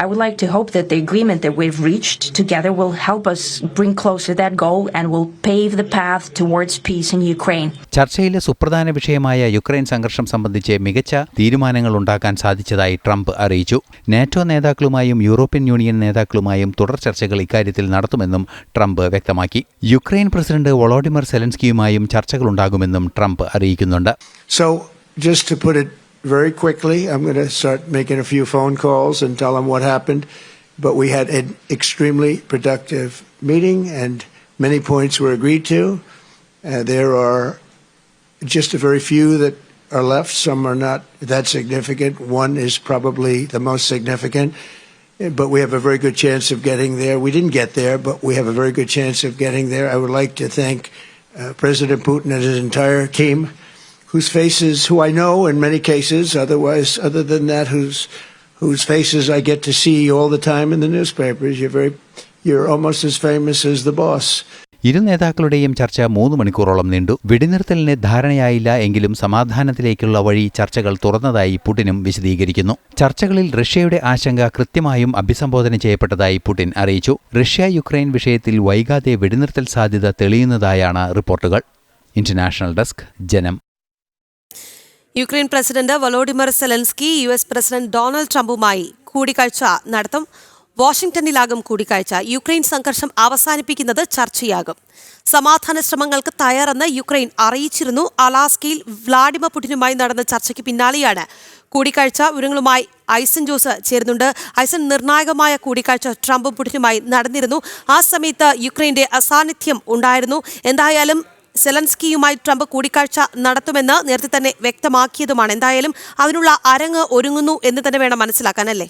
I would like to hope that the agreement that we've reached together will help us bring closer that goal and will pave the path towards peace in Ukraine. ചർച്ചയിലെ സുപ്രധാന വിഷയമായ Ukraine സംഘർഷം സംബന്ധിച്ച് മികച്ച തീരുമാനങ്ങൾ ഉണ്ടാക്കാൻ സാധിച്ചതായി Trump അറിയിച്ചു. NATO നേതാക്കളുമായും European union നേതാക്കളുമായും തുടർ ചർച്ചകൾ ഇക്കാര്യത്തിൽ നടത്തുമെന്നും ട്രംപ് വ്യക്തമാക്കി. യുക്രൈൻ പ്രസിഡന്റ് വോളോഡിമർ സെലൻസ്കിയുമായും ചർച്ചകളുണ്ടാകുമെന്നും ട്രംപ് അറിയിക്കുന്നുണ്ട്. So just to put it very quickly, I'm going to start making a few phone calls and tell them what happened. But we had an extremely productive meeting and many points were agreed to. There are just a very few that are left. Some are not that significant. One is probably the most significant. But we have a very good chance of getting there. We didn't get there, but we have a very good chance of getting there. I would like to thank President Putin and his entire team, whose faces, who I know in many cases, otherwise, other than that, whose faces I get to see all the time in the newspapers. You're almost as famous as the boss. ഇരു നേതാക്കളുടെയും ചർച്ച 3 മണിക്കൂറോളം നീണ്ടു. വെടിനിർത്തലിന് ധാരണയായില്ല എങ്കിലും സമാധാനത്തിലേക്കുള്ള വഴി ചർച്ചകൾ തുറന്നതായി പുടിനും വിശദീകരിക്കുന്നു. ചർച്ചകളിൽ റഷ്യയുടെ ആശങ്ക കൃത്യമായും അഭിസംബോധന ചെയ്യപ്പെട്ടതായി പുടിൻ അറിയിച്ചു. റഷ്യ യുക്രൈൻ വിഷയത്തിൽ വൈകാതെ വെടിനിർത്തൽ സാധ്യത തെളിയുന്നതായാണ് റിപ്പോർട്ടുകൾ. International desk, Janam. Ukraine president Volodymyr Zelensky US president Donald ട്രംപുമായി കൂടിക്കാഴ്ച നടത്തും. വാഷിംഗ്ടണിലാകും കൂടിക്കാഴ്ച. യുക്രൈൻ സംഘർഷം അവസാനിപ്പിക്കുന്നത് ചർച്ചയാകും. സമാധാന ശ്രമങ്ങൾക്ക് തയ്യാറെന്ന് യുക്രൈൻ അറിയിച്ചിരുന്നു. അലാസ്കയിൽ വ്ളാഡിമർ പുടിനുമായി നടന്ന ചർച്ചയ്ക്ക് പിന്നാലെയാണ് കൂടിക്കാഴ്ച. വിവരങ്ങളുമായി ഐസൻ ജോസ് ചേരുന്നുണ്ട്. ഐസൻ, നിർണായകമായ കൂടിക്കാഴ്ച ട്രംപും പുടിനുമായി നടന്നിരുന്നു. ആ സമയത്ത് യുക്രൈന്റെ അസാന്നിധ്യം ഉണ്ടായിരുന്നു. എന്തായാലും സെലൻസ്കിയുമായി ട്രംപ് കൂടിക്കാഴ്ച നടത്തുമെന്ന് നേരത്തെ തന്നെ വ്യക്തമാക്കിയതുമാണ്. എന്തായാലും അതിനുള്ള അരങ്ങ് ഒരുങ്ങുന്നു എന്ന് തന്നെ വേണം മനസ്സിലാക്കാനല്ലേ?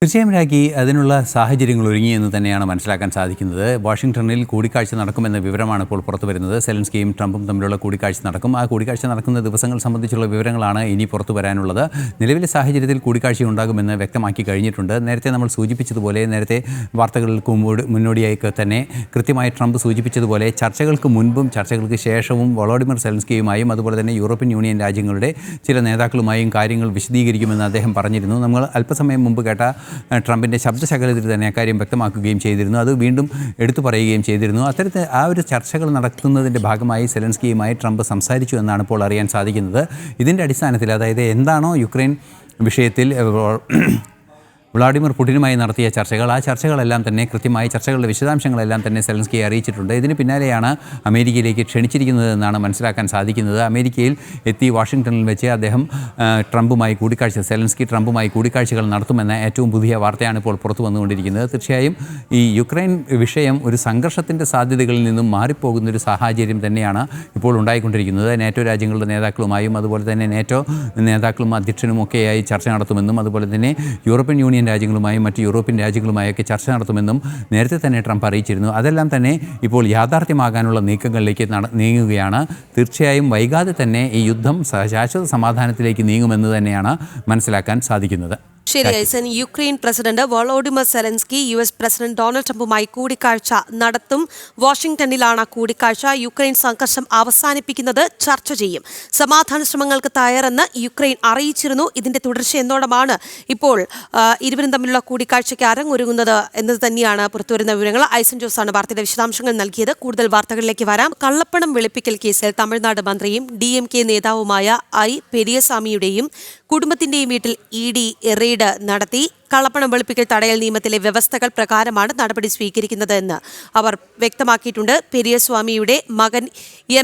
തീർച്ചയായും രാഖി, അതിനുള്ള സാഹചര്യങ്ങൾ ഒരുങ്ങിയെന്ന് തന്നെയാണ് മനസ്സിലാക്കാൻ സാധിക്കുന്നത്. വാഷിംഗ്ടണിൽ കൂടിക്കാഴ്ച നടക്കുമെന്ന വിവരമാണ് ഇപ്പോൾ പുറത്തു വരുന്നത്. സെലൻസ്കിയും ട്രംപും തമ്മിലുള്ള കൂടിക്കാഴ്ച നടക്കും. ആ കൂടിക്കാഴ്ച നടക്കുന്ന ദിവസങ്ങൾ സംബന്ധിച്ചുള്ള വിവരങ്ങളാണ് ഇനി പുറത്തു വരാനുള്ളത്. നിലവിലെ സാഹചര്യത്തിൽ കൂടിക്കാഴ്ച ഉണ്ടാകുമെന്ന് വ്യക്തമാക്കി കഴിഞ്ഞിട്ടുണ്ട്. നേരത്തെ നമ്മൾ സൂചിപ്പിച്ചതുപോലെ, നേരത്തെ വാർത്തകൾക്ക് മുന്നോടിയായി തന്നെ കൃത്യമായി ട്രംപ് സൂചിപ്പിച്ചതുപോലെ ചർച്ചകൾക്ക് മുൻപും ചർച്ചകൾക്ക് ശേഷവും വോളോഡിമർ സെലൻസ്കിയുമായും അതുപോലെ തന്നെ യൂറോപ്യൻ യൂണിയൻ രാജ്യങ്ങളുടെ ചില നേതാക്കളുമായും കാര്യങ്ങൾ വിശദീകരിക്കുമെന്ന് അദ്ദേഹം പറഞ്ഞിരുന്നു. നമ്മൾ അല്പസമയം മുമ്പ് കേട്ട ട്രംപിൻ്റെ ശബ്ദശകലത്തിൽ തന്നെ അക്കാര്യം വ്യക്തമാക്കുകയും ചെയ്തിരുന്നു. അത് വീണ്ടും എടുത്തു പറയുകയും ചെയ്തിരുന്നു. അത്തരത്തിൽ ആ ഒരു ചർച്ചകൾ നടത്തുന്നതിൻ്റെ ഭാഗമായി സെലൻസ്കിയുമായി ട്രംപ് സംസാരിച്ചു എന്നാണ് ഇപ്പോൾ അറിയാൻ സാധിക്കുന്നത്. ഇതിൻ്റെ അടിസ്ഥാനത്തിൽ, അതായത് എന്താണോ യുക്രൈൻ വിഷയത്തിൽ വ്ളാഡിമിർ പുടിനുമായി നടത്തിയ ചർച്ചകൾ, ആ ചർച്ചകളെല്ലാം തന്നെ കൃത്യമായി ചർച്ചകളുടെ വിശദാംശങ്ങളെല്ലാം തന്നെ സെലൻസ്കിയെ അറിയിച്ചിട്ടുണ്ട്. ഇതിന് പിന്നാലെയാണ് അമേരിക്കയിലേക്ക് ക്ഷണിച്ചിരിക്കുന്നതെന്നാണ് മനസ്സിലാക്കാൻ സാധിക്കുന്നത്. അമേരിക്കയിൽ എത്തി വാഷിംഗ്ടണിൽ വെച്ച് അദ്ദേഹം സെലൻസ്കി ട്രംപുമായി കൂടിക്കാഴ്ചകൾ നടത്തുമെന്ന ഏറ്റവും പുതിയ വാർത്തയാണ് ഇപ്പോൾ പുറത്തു വന്നുകൊണ്ടിരിക്കുന്നത്. തീർച്ചയായും ഈ യുക്രൈൻ വിഷയം ഒരു സംഘർഷത്തിൻ്റെ സാധ്യതകളിൽ നിന്നും മാറിപ്പോകുന്നൊരു സാഹചര്യം തന്നെയാണ് ഇപ്പോൾ ഉണ്ടായിക്കൊണ്ടിരിക്കുന്നത്. നാറ്റോ രാജ്യങ്ങളുടെ നേതാക്കളുമായും അതുപോലെ തന്നെ നാറ്റോ നേതാക്കളും അധ്യക്ഷനുമൊക്കെയായി ചർച്ച നടത്തുമെന്നും അതുപോലെ തന്നെ യൂറോപ്യൻ യൂണിയൻ രാജ്യങ്ങളുമായും മറ്റ് യൂറോപ്യൻ രാജ്യങ്ങളുമായൊക്കെ ചർച്ച നടത്തുമെന്നും നേരത്തെ തന്നെ ട്രംപ് അറിയിച്ചിരുന്നു. അതെല്ലാം തന്നെ ഇപ്പോൾ യാഥാർത്ഥ്യമാകാനുള്ള നീക്കങ്ങളിലേക്ക് നീങ്ങുകയാണ്. തീർച്ചയായും വൈകാതെ തന്നെ ഈ യുദ്ധം ശാശ്വത സമാധാനത്തിലേക്ക് നീങ്ങുമെന്ന് തന്നെയാണ് മനസ്സിലാക്കാൻ സാധിക്കുന്നത്. ശരി ഐസൻ, Ukraine president Volodymyr Zelensky US president Donald ട്രംപുമായി കൂടിക്കാഴ്ച നടത്തും. വാഷിംഗ്ടണിലാണ് കൂടിക്കാഴ്ച. യുക്രൈൻ സംഘർഷം അവസാനിപ്പിക്കുന്നത് ചർച്ച ചെയ്യും. സമാധാന ശ്രമങ്ങൾക്ക് തയ്യാറെന്ന് യുക്രൈൻ അറിയിച്ചിരുന്നു. ഇതിന്റെ തുടർച്ച എന്നോണമാണ് ഇപ്പോൾ ഇരുവരും തമ്മിലുള്ള കൂടിക്കാഴ്ചയ്ക്ക് അരങ്ങൊരുങ്ങുന്നത് എന്നത് തന്നെയാണ് പുറത്തുവരുന്ന വിവരങ്ങൾ. ഐസൻ ജോസാണ് വാർത്തയുടെ വിശദാംശങ്ങൾ നൽകിയത്. കൂടുതൽ വാർത്തകളിലേക്ക് വരാം. കള്ളപ്പണം വെളുപ്പിക്കൽ കേസിൽ തമിഴ്നാട് മന്ത്രിയും DMK നേതാവുമായ പെരിയസ്വാമിയുടെയും കുടുംബത്തിന്റെയും വീട്ടിൽ ED റെയ്ഡ് നടത്തി. കള്ളപ്പണം വെളുപ്പിക്കൽ തടയൽ നിയമത്തിലെ വ്യവസ്ഥകൾ പ്രകാരമാണ് നടപടി സ്വീകരിക്കുന്നതെന്ന് അവർ വ്യക്തമാക്കിയിട്ടുണ്ട്. പെരിയസ്വാമിയുടെ മകൻ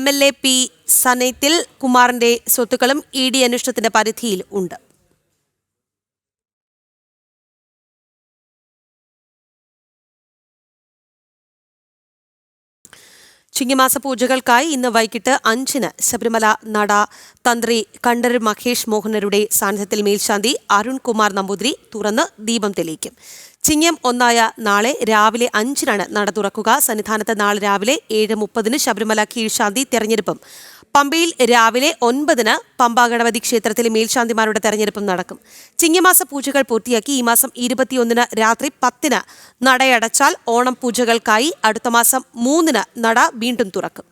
MLA P സനത്തിൽ കുമാറിന്റെ സ്വത്തുക്കളും ED അന്വേഷണത്തിന്റെ പരിധിയിൽ ഉണ്ട്. ചിങ്ങമാസ പൂജകൾക്കായി ഇന്ന് വൈകിട്ട് 5-ന് ശബരിമല നട തന്ത്രി കണ്ഠരര് മഹേഷ് മോഹനരുടെ സാന്നിധ്യത്തിൽ മേൽശാന്തി അരുൺകുമാർ നമ്പൂതിരി തുറന്ന് ദീപം തെളിയിക്കും. ചിങ്ങം 1 നാളെ രാവിലെ 5-നാണ് നട തുറക്കുക. സന്നിധാനത്ത് നാളെ രാവിലെ 7:30-ന് ശബരിമല കീഴ്ശാന്തി തെരഞ്ഞെടുപ്പും പമ്പയിൽ രാവിലെ 9-ന് പമ്പ ഗണപതി ക്ഷേത്രത്തിലെ മേൽശാന്തിമാരുടെ തെരഞ്ഞെടുപ്പും നടക്കും. ചിങ്ങമാസ പൂജകൾ പൂർത്തിയാക്കി ഈ മാസം 21-ന് രാത്രി 10-ന് നടയടച്ചാൽ ഓണം പൂജകൾക്കായി അടുത്ത മാസം 3-ന് നട വീണ്ടും തുറക്കും.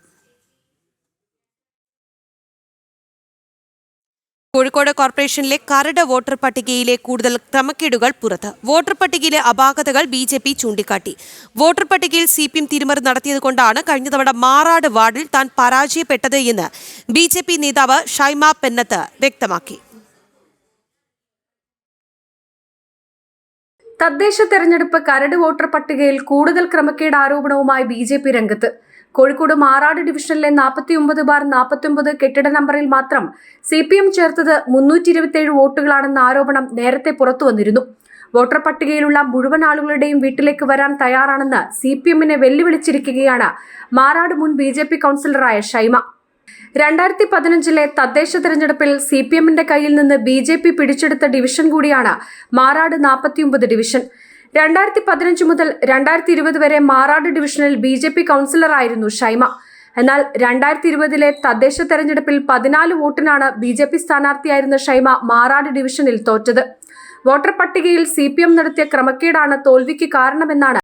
കോഴിക്കോട് കോർപ്പറേഷനിലെ കരട് വോട്ടർ പട്ടികയിലെ കൂടുതൽ ക്രമക്കേടുകൾ പുറത്ത്. വോട്ടർ പട്ടികയിലെ അപാകതകൾ BJP ചൂണ്ടിക്കാട്ടി. വോട്ടർ പട്ടികയിൽ CPM തിരിമറി നടത്തിയതുകൊണ്ടാണ് കഴിഞ്ഞ തവണ മാറാട് വാർഡിൽ താൻ പരാജയപ്പെട്ടത് എന്ന് BJP നേതാവ് ഷൈമ പെന്നത്ത് വ്യക്തമാക്കി. തദ്ദേശ തെരഞ്ഞെടുപ്പ് കരട് വോട്ടർ പട്ടികയിൽ കൂടുതൽ ക്രമക്കേട് ആരോപണവുമായി BJP രംഗത്ത്. കോഴിക്കോട് മാറാട് ഡിവിഷനിലെ 49/49 കെട്ടിട നമ്പറിൽ മാത്രം CPM ചേർത്തത് 327 വോട്ടുകളാണെന്ന ആരോപണം നേരത്തെ പുറത്തുവന്നിരുന്നു. വോട്ടർ പട്ടികയിലുള്ള മുഴുവൻ ആളുകളുടെയും വീട്ടിലേക്ക് വരാൻ തയ്യാറാണെന്ന് CPMനെ വെല്ലുവിളിച്ചിരിക്കുകയാണ് മാറാട് മുൻ BJP കൗൺസിലറായ ഷൈമ. 2015-ലെ തദ്ദേശ തെരഞ്ഞെടുപ്പിൽ CPMന്റെ കയ്യിൽ നിന്ന് BJP പിടിച്ചെടുത്ത ഡിവിഷൻ കൂടിയാണ് മാറാട് 49 ഡിവിഷൻ. 2015 മുതൽ 2020 വരെ മാറാട് ഡിവിഷനിൽ BJP കൗൺസിലറായിരുന്നു ഷൈമ. എന്നാൽ 2020-ലെ തദ്ദേശ തെരഞ്ഞെടുപ്പിൽ 14 വോട്ടിനാണ് BJP സ്ഥാനാർത്ഥിയായിരുന്ന ഷൈമ മാറാട് ഡിവിഷനിൽ തോറ്റത്. വോട്ടർ പട്ടികയിൽ CPM നടത്തിയ ക്രമക്കേടാണ് തോൽവിക്ക് കാരണമെന്നാണ്